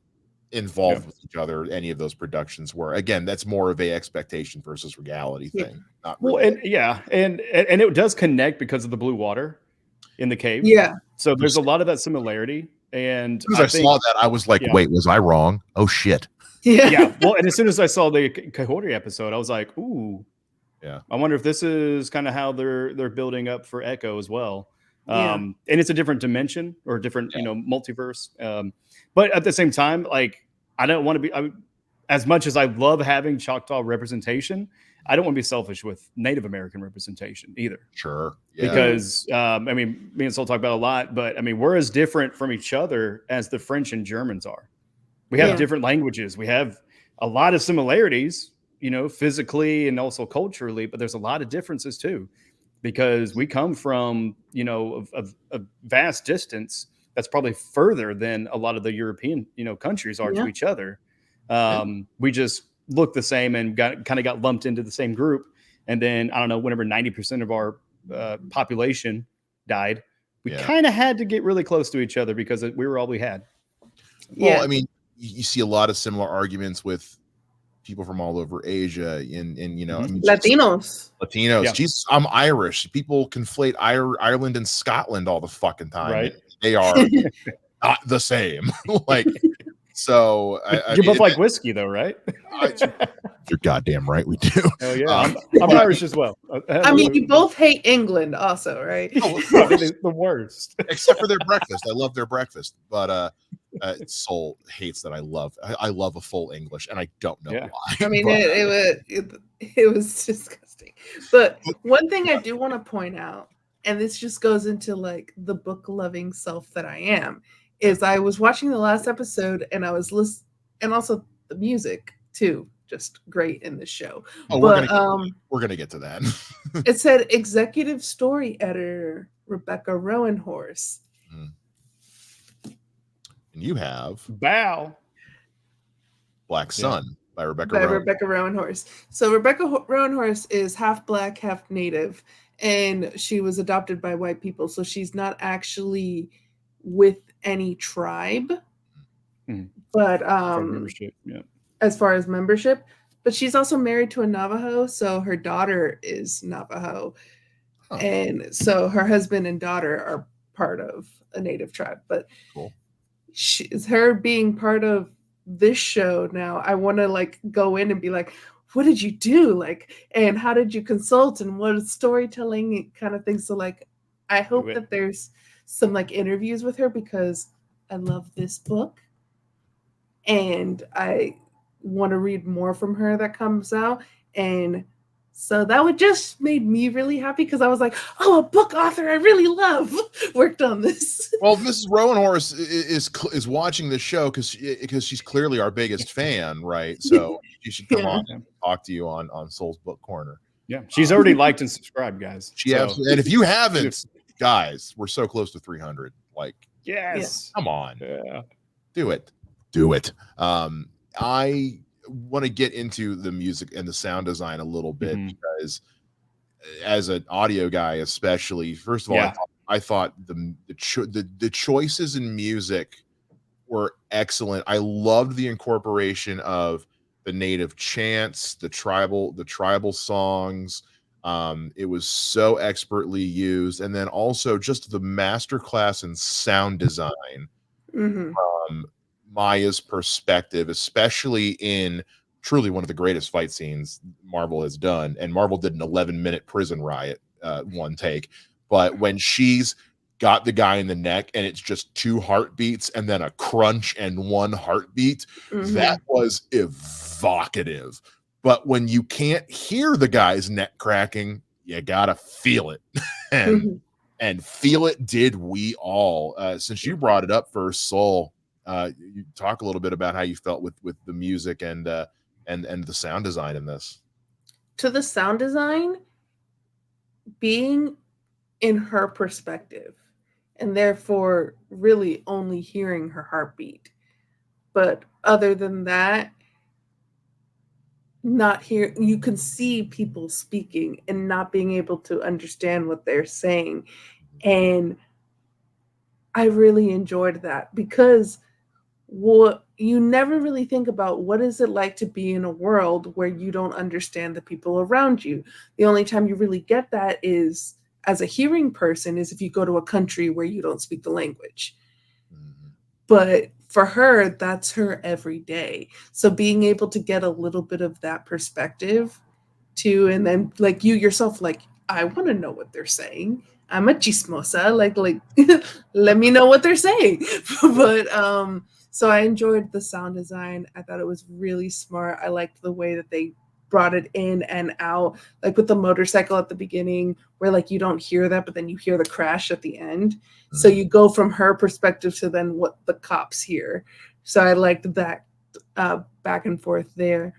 involved with each other any of those productions were. Again, that's more of a expectation versus reality thing. Not really. and it does connect because of the blue water in the cave. Yeah. So there's a lot of that similarity. And as I saw that, I was like, wait, was I wrong? Oh shit. Yeah. Well, and as soon as I saw the Kahhori episode, I was like, ooh. Yeah. I wonder if this is kind of how they're building up for Echo as well. And it's a different dimension or different, multiverse. But at the same time, like, I don't want to be, as much as I love having Choctaw representation, I don't want to be selfish with Native American representation either. Sure. Yeah. Because, me and Sol talk about a lot, but we're as different from each other as the French and Germans are. We have different languages. We have a lot of similarities, physically and also culturally, but there's a lot of differences too, because we come from, a vast distance that's probably further than a lot of the European, countries are to each other. We just look the same and got lumped into the same group. And then, I don't know, whenever 90% of our population died, we kind of had to get really close to each other because we were all we had. Well, I mean, you see a lot of similar arguments with people from all over Asia and Latinos. Yeah. Jesus, I'm Irish. People conflate Ireland and Scotland all the fucking time. Right. They are not the same. Like, so you're both like whiskey though, right? You're goddamn right we do. Oh yeah. I'm Irish as well. I mean, you both hate England also, right? Oh, the worst. Except for their breakfast. I love their breakfast. But Sol hates that I love a full English, and I don't know why. I mean, it was disgusting. But one thing I do want to point out, and this just goes into like the book loving self that I am, is I was watching the last episode and I was listening, and also the music too, just great in this show. Oh, but we're gonna get to that. It said executive story editor Rebecca Roanhorse. And you have Black Sun by Rebecca Roanhorse. So Rebecca Roanhorse is half Black, half Native, and she was adopted by white people. So she's not actually with any tribe, but as far as membership, but she's also married to a Navajo. So her daughter is Navajo. And so her husband and daughter are part of a Native tribe, but her being part of this show now, I want to like go in and be like, what did you do? Like, and how did you consult, and what is storytelling kind of things? So like, I hope that there's some like interviews with her, because I love this book and I want to read more from her that comes out. And so that would just made me really happy, because I was like, oh, a book author I really love worked on this. Well, Mrs. Roanhorse is watching the show because she's clearly our biggest fan, right? So she should come on and talk to you on Sol's Book Corner. Yeah, she's already liked and subscribed, guys. She absolutely. And if you haven't, guys, we're so close to 300. Like, yes, come on, do it. I want to get into the music and the sound design a little bit because, as an audio guy, especially, first of all, I thought the choices in music were excellent. I loved the incorporation of the native chants, the tribal songs. It was so expertly used, and then also just the masterclass in sound design from Maya's perspective, especially in truly one of the greatest fight scenes Marvel has done. And Marvel did an 11-minute prison riot, one take. But when she's got the guy in the neck and it's just 2 heartbeats and then a crunch and 1 heartbeat, that was evocative. But when you can't hear the guy's neck cracking, you gotta feel it. And feel it did we all. Since you brought it up first, Sol, you talk a little bit about how you felt with the music and the sound design in this. To the sound design, being in her perspective, and therefore really only hearing her heartbeat. But other than that, not hear, you can see people speaking and not being able to understand what they're saying. And I really enjoyed that because what you never really think about, what is it like to be in a world where you don't understand the people around you? The only time you really get that is as a hearing person is if you go to a country where you don't speak the language. But for her, that's her every day. So being able to get a little bit of that perspective too, and then like you yourself, like, I want to know what they're saying. I'm a chismosa, like let me know what they're saying. But so I enjoyed the sound design. I thought it was really smart. I liked the way that they brought it in and out, like with the motorcycle at the beginning where like you don't hear that, but then you hear the crash at the end. So you go from her perspective to then what the cops hear. So I liked that back and forth there.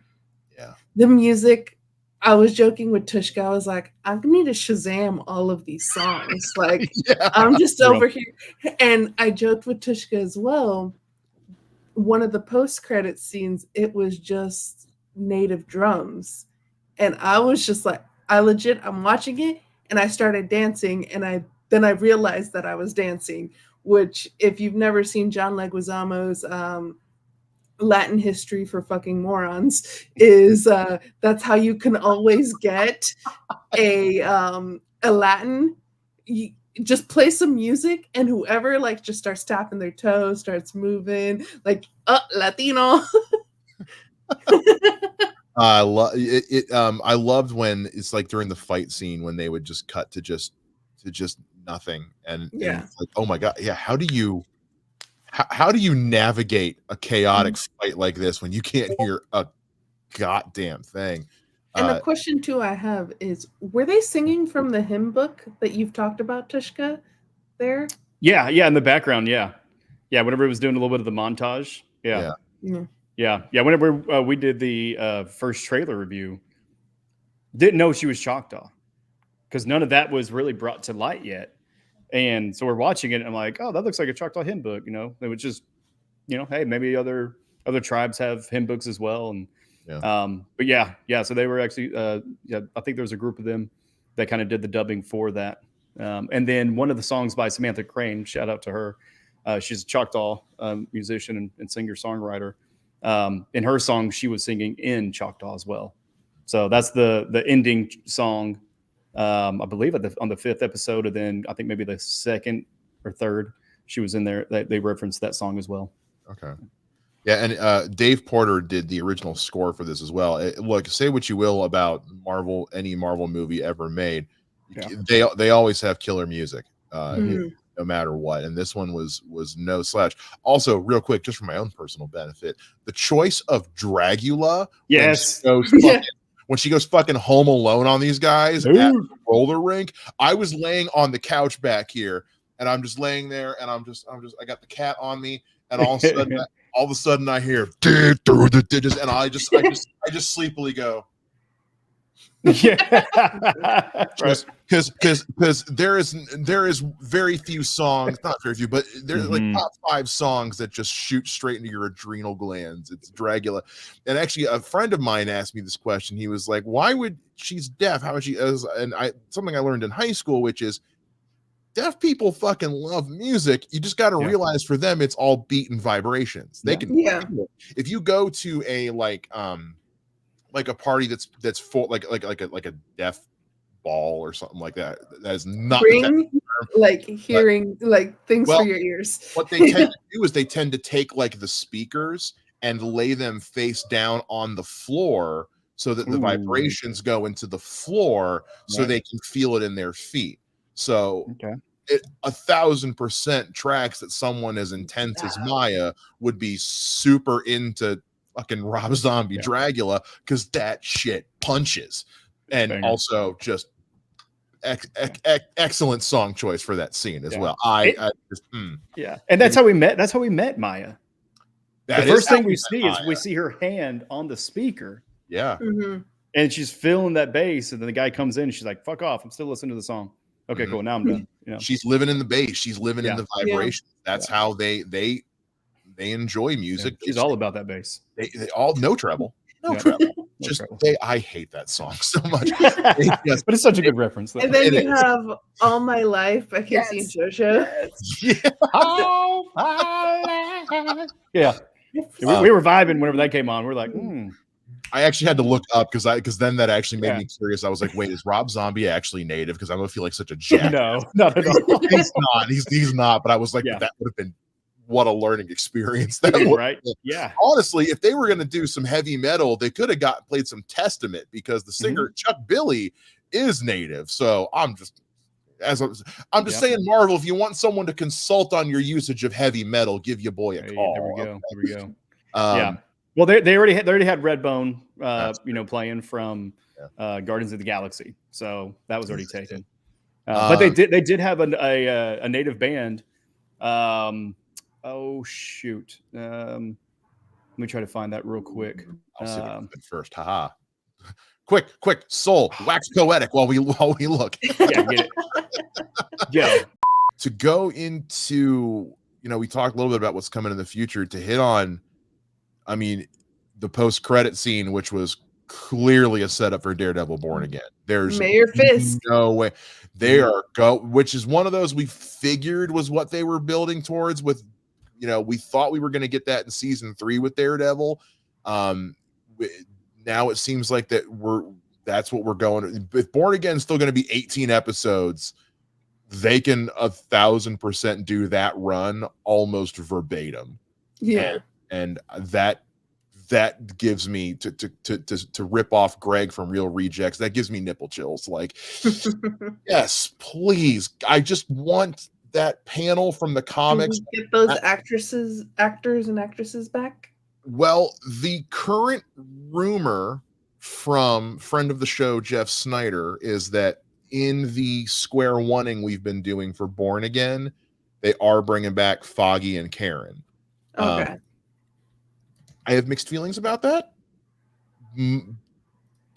Yeah. The music, I was joking with Tvshka. I was like, I need to Shazam all of these songs. Like, I'm just over here. And I joked with Tvshka as well. One of the post-credit scenes, it was just native drums. And I was just like, I'm watching it and I started dancing. And then I realized that I was dancing, which if you've never seen John Leguizamo's Latin History for Fucking Morons, is that's how you can always get a Latin. You just play some music and whoever like just starts tapping their toes, starts moving, like Latino. I love it. I loved when it's like during the fight scene when they would just cut to just nothing, and it's like, oh my god, how do you navigate a chaotic fight like this when you can't hear a goddamn thing? And the question too I have is, were they singing from the hymn book that you've talked about, Tvshka, there? Yeah, in the background, yeah. Whenever it was doing a little bit of the montage, yeah. Whenever we did the first trailer review, didn't know she was Choctaw because none of that was really brought to light yet. And so we're watching it and I'm like, oh, that looks like a Choctaw hymn book. You know, it was just, hey, maybe other tribes have hymn books as well. And but so they were actually I think there was a group of them that kind of did the dubbing for that. And then one of the songs by Samantha Crane, shout out to her. She's a Choctaw musician and singer-songwriter. In her song, she was singing in Choctaw as well. So that's the ending song, I believe on the 5th episode, and then I think maybe the 2nd or 3rd, she was in there. They referenced that song as well. Okay. Yeah, and Dave Porter did the original score for this as well. Look, say what you will about Marvel, any Marvel movie ever made, they always have killer music, no matter what. And this one was no slouch. Also, real quick, just for my own personal benefit, the choice of Dragula, when she goes fucking Home Alone on these guys at the roller rink. I was laying on the couch back here, and I'm just laying there, and I got the cat on me, and all of a sudden I hear through the digits, and I just sleepily go. Yeah, because there is very few songs, not very few, but there's like top 5 songs that just shoot straight into your adrenal glands. It's Dragula. And actually a friend of mine asked me this question. He was like, why would she's deaf, how would she something I learned in high school, which is deaf people fucking love music. You just got to realize for them it's all beat and vibrations. They can if you go to a like a party that's full like a deaf ball or something like that. That is not like hearing like things for your ears. What they tend to do is they tend to take like the speakers and lay them face down on the floor so that the vibrations go into the floor so they can feel it in their feet. So 1,000% tracks that someone as intense as Maya would be super into fucking Rob Zombie Dragula because that shit punches. And also just excellent song choice for that scene as well. And that's how we met. That's how we met Maya. The first thing we see is we see her hand on the speaker. Yeah. And she's feeling that bass, and then the guy comes in and she's like, fuck off, I'm still listening to the song. Okay, cool. Now I'm done. You know? She's living in the bass. She's living in the vibration. That's how they enjoy music. She's all about that bass. They all no treble. Treble. I hate that song so much. But it's such a good reference. And then you have All My Life by Casey and JoJo. All my life. We were vibing whenever that came on. We're like, I actually had to look up because then that actually made me curious. I was like, wait, is Rob Zombie actually native? Because I'm gonna feel like such a jack. No, not at all. He's not. He's not. But I was like, that would have been what a learning experience that was. Right? Yeah. Honestly, if they were going to do some heavy metal, they could have played some Testament because the singer Chuck Billy is native. So I'm just saying, Marvel, if you want someone to consult on your usage of heavy metal, give your boy a call. There we go. Well, they already had Redbone, playing from Guardians of the Galaxy, so that was already taken. But they did have a native band. Oh shoot! Let me try to find that real quick. I'll see what first. Haha! Quick! Soul, wax poetic while we look. Yeah, get it. Yeah. To go into, we talked a little bit about what's coming in the future. To hit on, I mean, the post-credit scene, which was clearly a setup for Daredevil Born Again. There's Mayor Fisk. No way. Which is one of those we figured was what they were building towards with, we thought we were going to get that in season 3 with Daredevil. Now it seems like that's what we're going. If Born Again is still going to be 18 episodes, they can 1,000% do that run almost verbatim. Yeah. And that gives me to rip off Greg from Real Rejects. That gives me nipple chills. Like, yes, please. I just want that panel from the comics. Get those actors and actresses back. Well, the current rumor from friend of the show, Jeff Snyder, is that in the square oneing we've been doing for Born Again, they are bringing back Foggy and Karen. Okay. I have mixed feelings about that,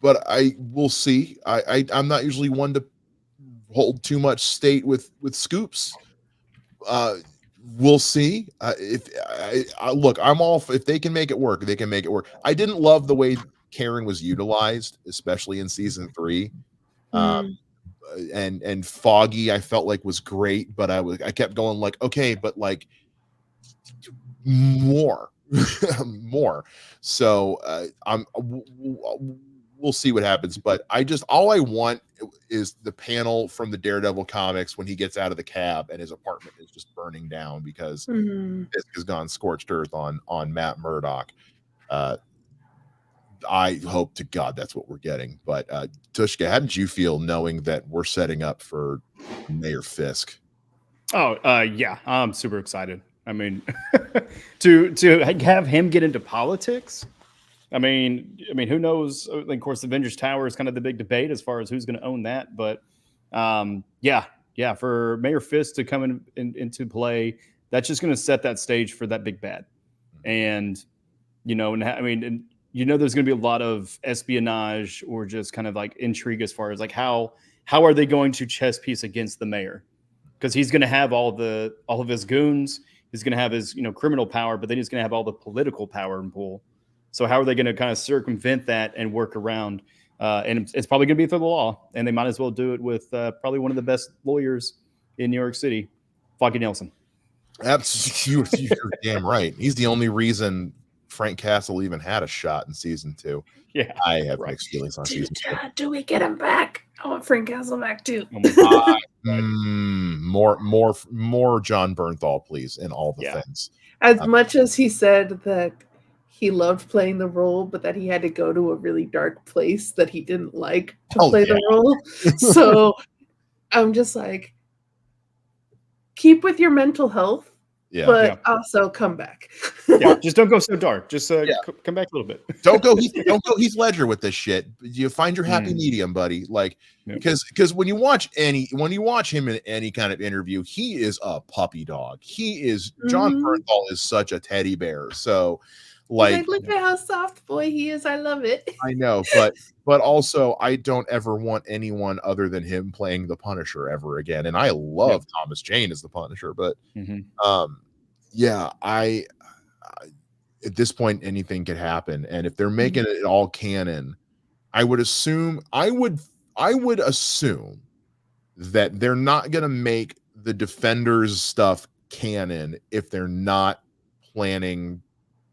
but I will see. I'm not usually one to hold too much state with scoops. We'll see. Look, I'm all if they can make it work, they can make it work. I didn't love the way Karen was utilized, especially in season 3. And Foggy, I felt like was great, but I kept going like, okay, but like more. So we'll see what happens, but all I want is the panel from the Daredevil comics when he gets out of the cab and his apartment is just burning down because Fisk has gone scorched earth on Matt Murdock. I hope to God that's what we're getting. But Tvshka, how did you feel knowing that we're setting up for Mayor Fisk? Yeah, I'm super excited. I mean, to have him get into politics. I mean, who knows? Of course, the Avengers Tower is kind of the big debate as far as who's going to own that. But yeah, yeah, for Mayor Fisk to come into play, that's just going to set that stage for that big bad. And, I mean, and there's going to be a lot of espionage or just kind of like intrigue as far as like how are they going to chess piece against the mayor? Because he's going to have all of his goons. He's going to have his criminal power, but then he's going to have all the political power and pull. So how are they going to kind of circumvent that and work around? And it's probably going to be through the law, and they might as well do it with probably one of the best lawyers in New York City, Foggy Nelson. Absolutely, you're damn right. He's the only reason Frank Castle even had a shot in season 2. Yeah, I have mixed feelings on season 2. Do we get him back? I want Frank Castle back too. More John Bernthal, please, in all the things. As much as he said that he loved playing the role, but that he had to go to a really dark place that he didn't like to play the role. So I'm just like, keep with your mental health, but also come back. Just don't go so dark. Just come back a little bit. Don't go Heath Ledger with this shit. You find your happy medium, buddy. Like because when you watch him in any kind of interview, he is a puppy dog. He is John Bernthal is such a teddy bear. So like look at how soft boy he is. I love it. I know, but also I don't ever want anyone other than him playing the Punisher ever again. And I love Thomas Jane as the Punisher, but I at this point anything could happen. And if they're making it all canon, I would assume that they're not gonna make the Defenders stuff canon if they're not planning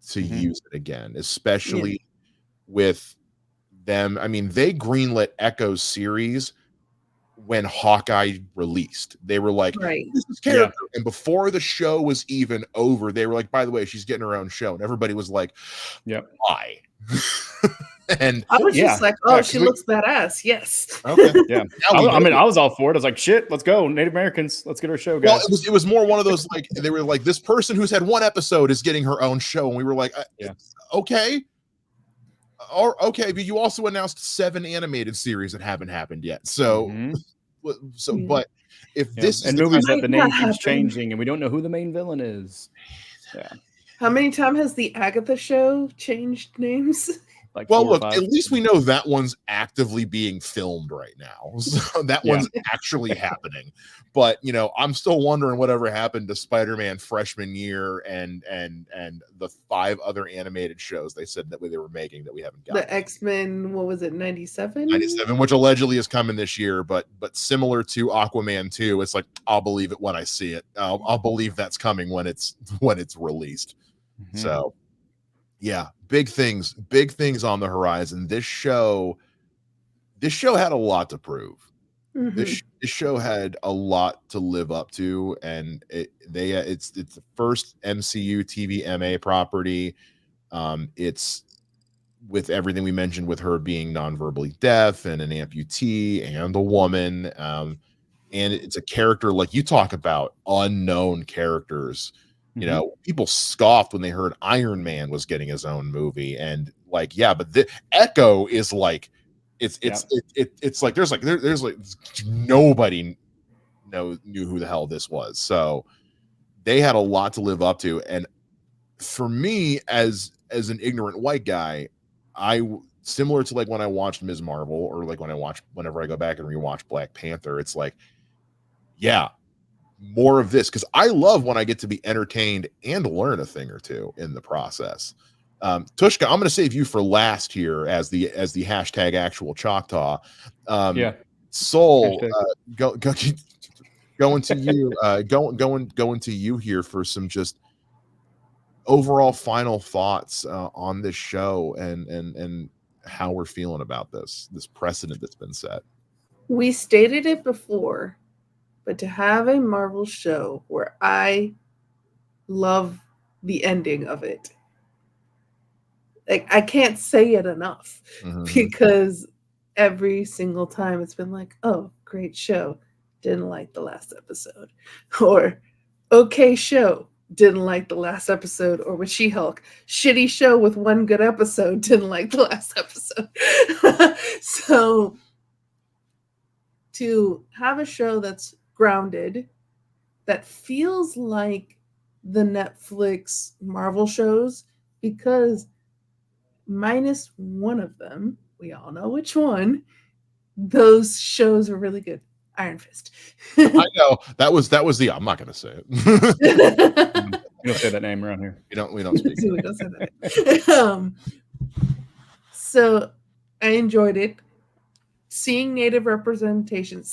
to use it again, especially with them. I mean, they greenlit Echo's series when Hawkeye released. They were like, this is character. And before the show was even over, they were like, by the way, she's getting her own show. And everybody was like, why? And I was just like, she looks badass. Yes. Okay. Yeah. I was all for it. I was like, shit, let's go. Native Americans, let's get our show, guys. Well, it was more one of those, like, they were like, this person who's had one episode is getting her own show. And we were like, okay. Or okay, but you also announced 7 animated series that haven't happened yet. So but if this and movies that the name keeps changing and we don't know who the main villain is. Yeah. How many times has the Agatha show changed names? Like look, at least we know that one's actively being filmed right now. So that one's actually happening. But I'm still wondering whatever happened to Spider-Man freshman year and the 5 other animated shows they said that they were making that we haven't got. The X-Men, what was it, 97? 97, which allegedly is coming this year, but similar to Aquaman 2, it's like I'll believe it when I see it. I'll believe that's coming when it's released. So yeah, big things on the horizon. This show had a lot to prove. This show had a lot to live up to, and it's the first MCU TV MA property. It's with everything we mentioned with her being non-verbally deaf and an amputee and a woman, and it's a character like you talk about unknown characters. People scoffed when they heard Iron Man was getting his own movie, and like, but the Echo is like, it's like there's nobody knew who the hell this was. So they had a lot to live up to, and for me as an ignorant white guy, similar to like when I watched Ms. Marvel or like whenever I go back and rewatch Black Panther, it's like, more of this, because I love when I get to be entertained and learn a thing or two in the process. Tvshka, I'm going to save you for last here as the hashtag Actual Chocktaw. Sol, going to you, going to you here for some just overall final thoughts on this show and how we're feeling about this precedent that's been set. We stated it before, but to have a Marvel show where I love the ending of it, like, I can't say it enough because every single time it's been like, oh, great show, didn't like the last episode, or okay show, didn't like the last episode, or with She-Hulk, shitty show with one good episode, didn't like the last episode. So to have a show that's grounded, that feels like the Netflix Marvel shows, because minus one of them, we all know which one, those shows are really good. Iron Fist. I know that was the. I'm not going to say it. You don't say that name around here. We don't speak. We don't say that. So I enjoyed it. Seeing Native representation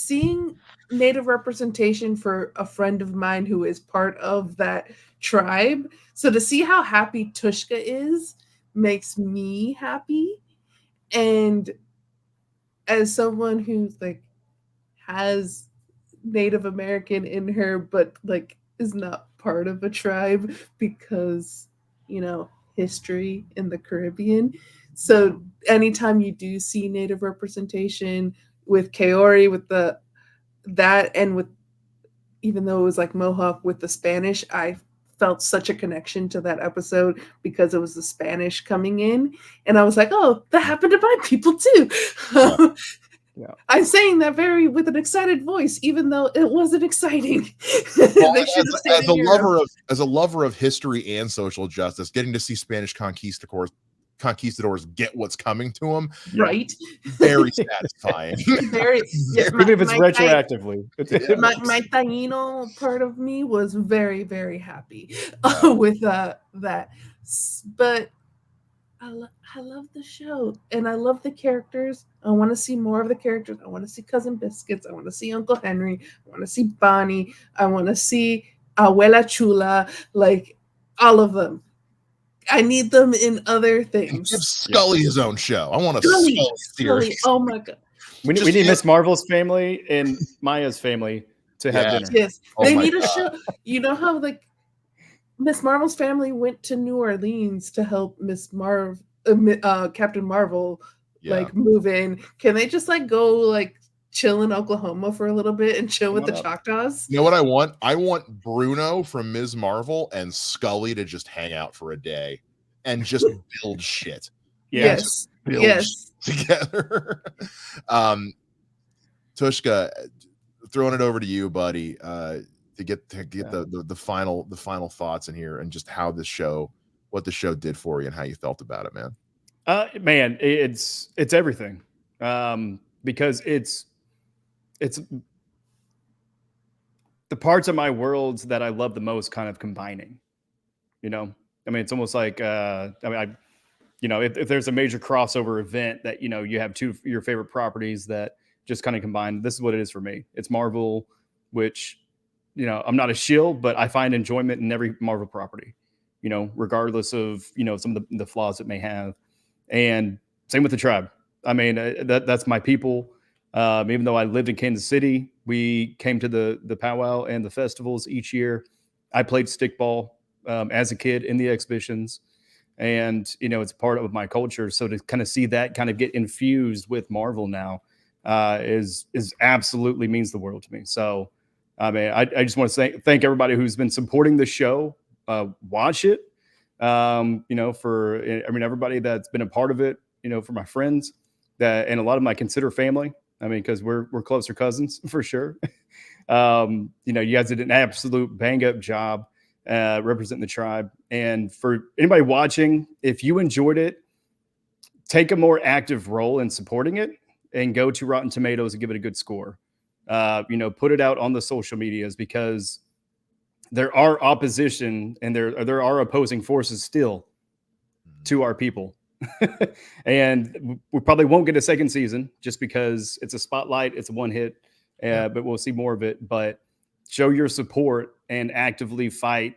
for a friend of mine who is part of that tribe. So to see how happy Tvshka is makes me happy. And as someone who's like has Native American in her, but like is not part of a tribe because, you know, history in the Caribbean. So anytime you do see Native representation with Kahhori, with that, and with, even though it was like Mohawk with the Spanish, I felt such a connection to that episode because it was the Spanish coming in, and I was like, oh, that happened to my people too. Yeah. Yeah. I'm saying that with an excited voice, even though it wasn't exciting. Well, as a lover of history and social justice, getting to see Spanish conquistadors get what's coming to them, right? Very satisfying. Very. Yeah, even if it's retroactively. My Taino part of me was very, very happy with that. But I love the show, and I love the characters. I want to see more of the characters. I want to see Cousin Biscuits. I want to see Uncle Henry. I want to see Bonnie. I want to see Abuela Chula, like all of them. I need them in other things. Give Scully his own show. I want a Scully series. Oh my god. We need Miss Marvel's family and Maya's family to have dinner. Yes, they need a show. You know how like Miss Marvel's family went to New Orleans to help Captain Marvel like move in. Can they just like go like chill in Oklahoma for a little bit and chill with the Choctaws? You know what I want? I want Bruno from Ms. Marvel and Scully to just hang out for a day and just build shit. Yes. Together. Tvshka, throwing it over to you, buddy. To get the final thoughts in here and just how what the show did for you and how you felt about it, man. Man, it's everything. Because it's the parts of my worlds that I love the most kind of combining, you know? I mean, it's almost like, if there's a major crossover event that, you know, you have two of your favorite properties that just kind of combine, this is what it is for me. It's Marvel, which, you know, I'm not a shill, but I find enjoyment in every Marvel property, you know, regardless of, you know, some of the flaws it may have. And same with the tribe. I mean, that's my people. Even though I lived in Kansas City, we came to the powwow and the festivals each year. I played stickball as a kid in the exhibitions, and, you know, it's part of my culture. So to kind of see that kind of get infused with Marvel now is absolutely means the world to me. So, I mean, I just want to thank everybody who's been supporting the show. Watch it. You know, everybody that's been a part of it, you know, for my friends and a lot of my consider family. I mean, because we're closer cousins for sure. You know, you guys did an absolute bang up job representing the tribe. And for anybody watching, if you enjoyed it, take a more active role in supporting it and go to Rotten Tomatoes and give it a good score. You know, put it out on the social medias, because there are opposition and there are opposing forces still to our people. And we probably won't get a second season just because it's a spotlight, it's a one hit, but we'll see more of it. But show your support and actively fight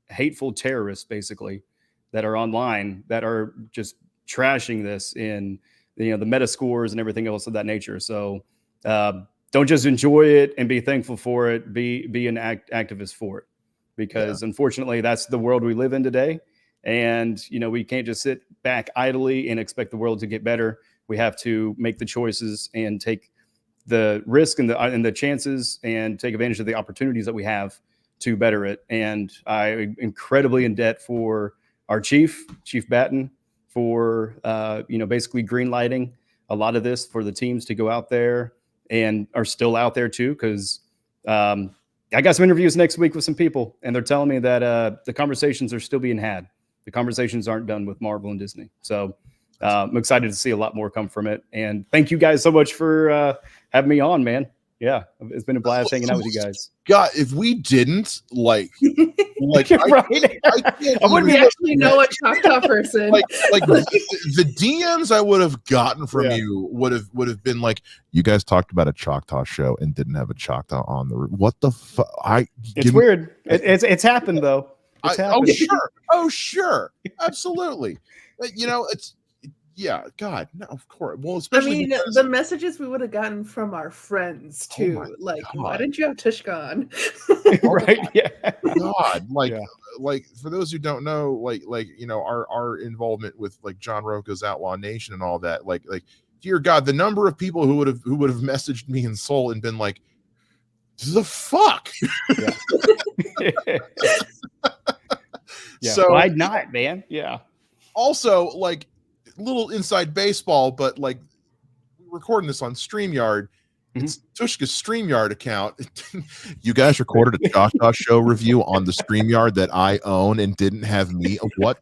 hateful terrorists, basically, that are online, that are just trashing this in, you know, the meta scores and everything else of that nature. So don't just enjoy it and be thankful for it, be an activist for it, because unfortunately that's the world we live in today. And, you know, we can't just sit back idly and expect the world to get better. We have to make the choices and take the risk and the chances and take advantage of the opportunities that we have to better it. And I'm incredibly in debt for our Chief Batten, for, you know, basically green lighting a lot of this for the teams to go out there and are still out there too. Cause I got some interviews next week with some people, and they're telling me that the conversations are still being had. The conversations aren't done with Marvel and Disney. So I'm excited to see a lot more come from it. And thank you guys so much for having me on, man. Yeah, it's been a blast hanging out with you guys. God, if we didn't like right. I wouldn't actually know a Choctaw person. Like the DMs I would have gotten from you would have been like, you guys talked about a Choctaw show and didn't have a Choctaw on the what the fuck? It's weird. It's happened though. It's happened. Oh sure, absolutely. You know, it's. Yeah, God, no, of course. Well, especially the messages we would have gotten from our friends too. Why didn't you have Tvshka on? Right? Yeah. God, like for those who don't know, like you know, our involvement with like John Roca's Outlaw Nation and all that, like dear God, the number of people who would have messaged me in Sol and been like, the fuck. So why not, man? Yeah. Also, like, little inside baseball, but like we're recording this on StreamYard. It's Tvshka's StreamYard account. You guys recorded a Choctaw show review on the StreamYard that I own and didn't have me. What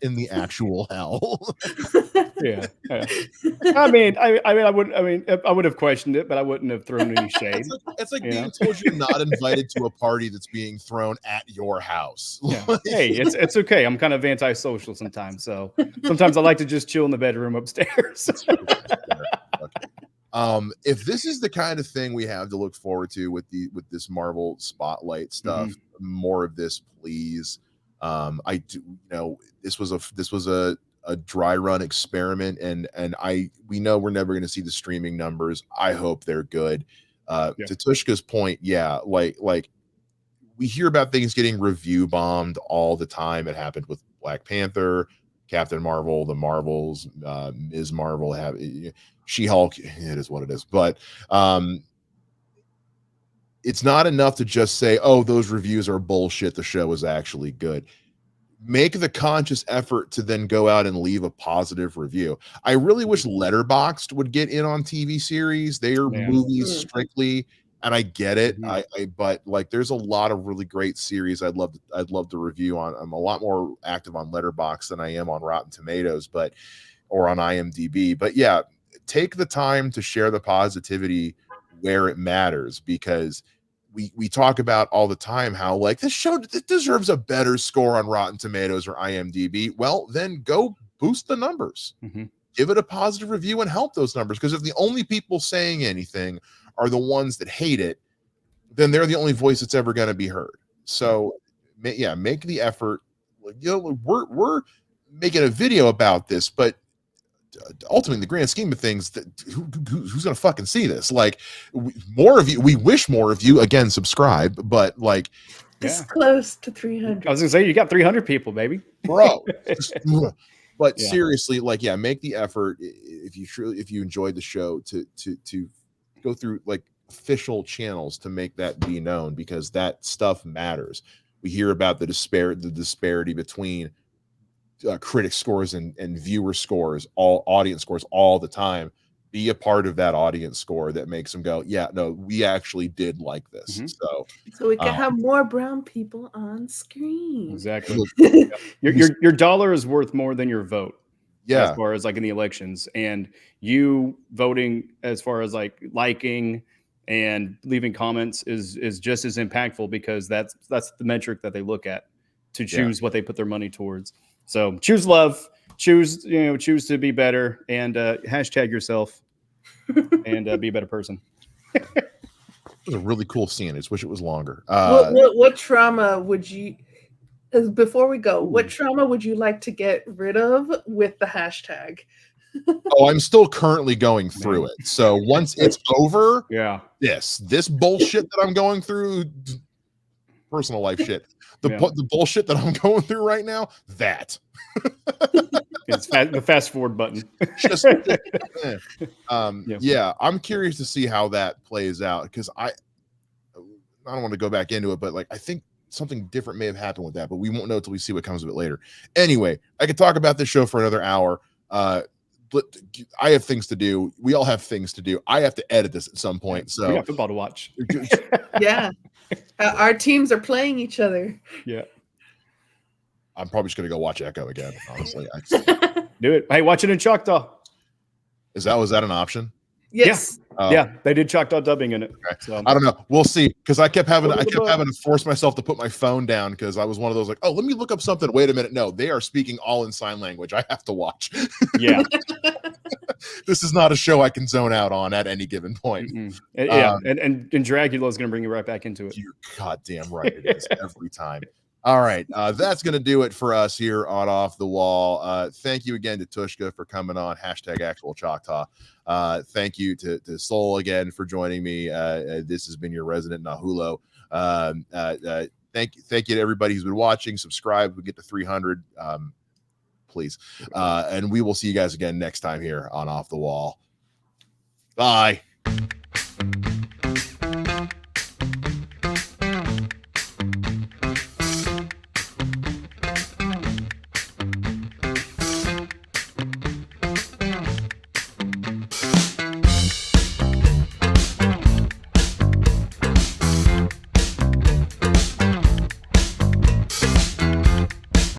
in the actual hell? Yeah. I mean, I would have questioned it, but I wouldn't have thrown any shade. It's like being told you're not invited to a party that's being thrown at your house. Yeah. Hey, it's okay. I'm kind of antisocial sometimes, so sometimes I like to just chill in the bedroom upstairs. If this is the kind of thing we have to look forward to with this Marvel Spotlight stuff, more of this, please. I do, you know, this was a dry run experiment, and we know we're never going to see the streaming numbers. I hope they're good. To Tvshka's point, like we hear about things getting review bombed all the time. It happened with Black Panther, Captain Marvel, the Marvels, Ms. Marvel, She-Hulk. It is what it is, but it's not enough to just say, oh, those reviews are bullshit, the show is actually good. Make the conscious effort to then go out and leave a positive review. I really wish Letterboxd would get in on TV series. They are movies strictly, and I get it. But like, there's a lot of really great series I'd love to review on. I'm a lot more active on Letterboxd than I am on Rotten Tomatoes, or on IMDb. But yeah, take the time to share the positivity where it matters, because we talk about all the time how like this show deserves a better score on Rotten Tomatoes or IMDb. Well, then go boost the numbers. Give it a positive review and help those numbers, because if the only people saying anything are the ones that hate it, then they're the only voice that's ever going to be heard. So make the effort. You know, we're making a video about this, but ultimately, in the grand scheme of things, who's gonna fucking see this? Like, more of you, we wish more of you, again, subscribe, but like, it's close to 300. I was gonna say, you got 300 people, baby, bro. But seriously, like, make the effort if you enjoyed the show to go through like official channels to make that be known, because that stuff matters. We hear about the disparity between critic scores and viewer scores, all audience scores, all the time. Be a part of that audience score that makes them go, yeah, no, we actually did like this. So we can have more brown people on screen. Exactly. your dollar is worth more than your vote. Yeah. As far as like in the elections, and you voting as far as like liking and leaving comments is just as impactful, because that's the metric that they look at to choose what they put their money towards. So choose love, choose to be better, and hashtag yourself and be a better person. It was a really cool scene. I just wish it was longer. What trauma would you, before we go, what trauma would you like to get rid of with the hashtag? Oh, I'm still currently going through it. So once it's over, this bullshit that I'm going through, personal life shit, the bullshit that I'm going through right now, that it's the fast forward button. I'm curious to see how that plays out, because I don't want to go back into it, but like, I think something different may have happened with that, but we won't know until we see what comes of it later. Anyway, I could talk about this show for another hour. I have things to do. We all have things to do. I have to edit this at some point. So we got football to watch. Yeah. Our teams are playing each other. Yeah. I'm probably just going to go watch Echo again, honestly. Do it. Hey, watch it in Choctaw. Was that an option? Yes. Yeah, they did Choctaw dubbing in it. Okay. So I don't know. We'll see. Because I kept having to force myself to put my phone down because I was one of those like, oh, let me look up something. Wait a minute. No, they are speaking all in sign language. I have to watch. Yeah. This is not a show I can zone out on at any given point. And Dracula is going to bring you right back into it. You're goddamn right. It is every time. All right. That's going to do it for us here on Off the Wall. Thank you again to Tvshka for coming on. #Actual Chocktaw. Thank you to Sol again for joining me. This has been your resident Nahulo. Thank you to everybody who's been watching. Subscribe. We get to 300. Please. And we will see you guys again next time here on Off the Wall. Bye.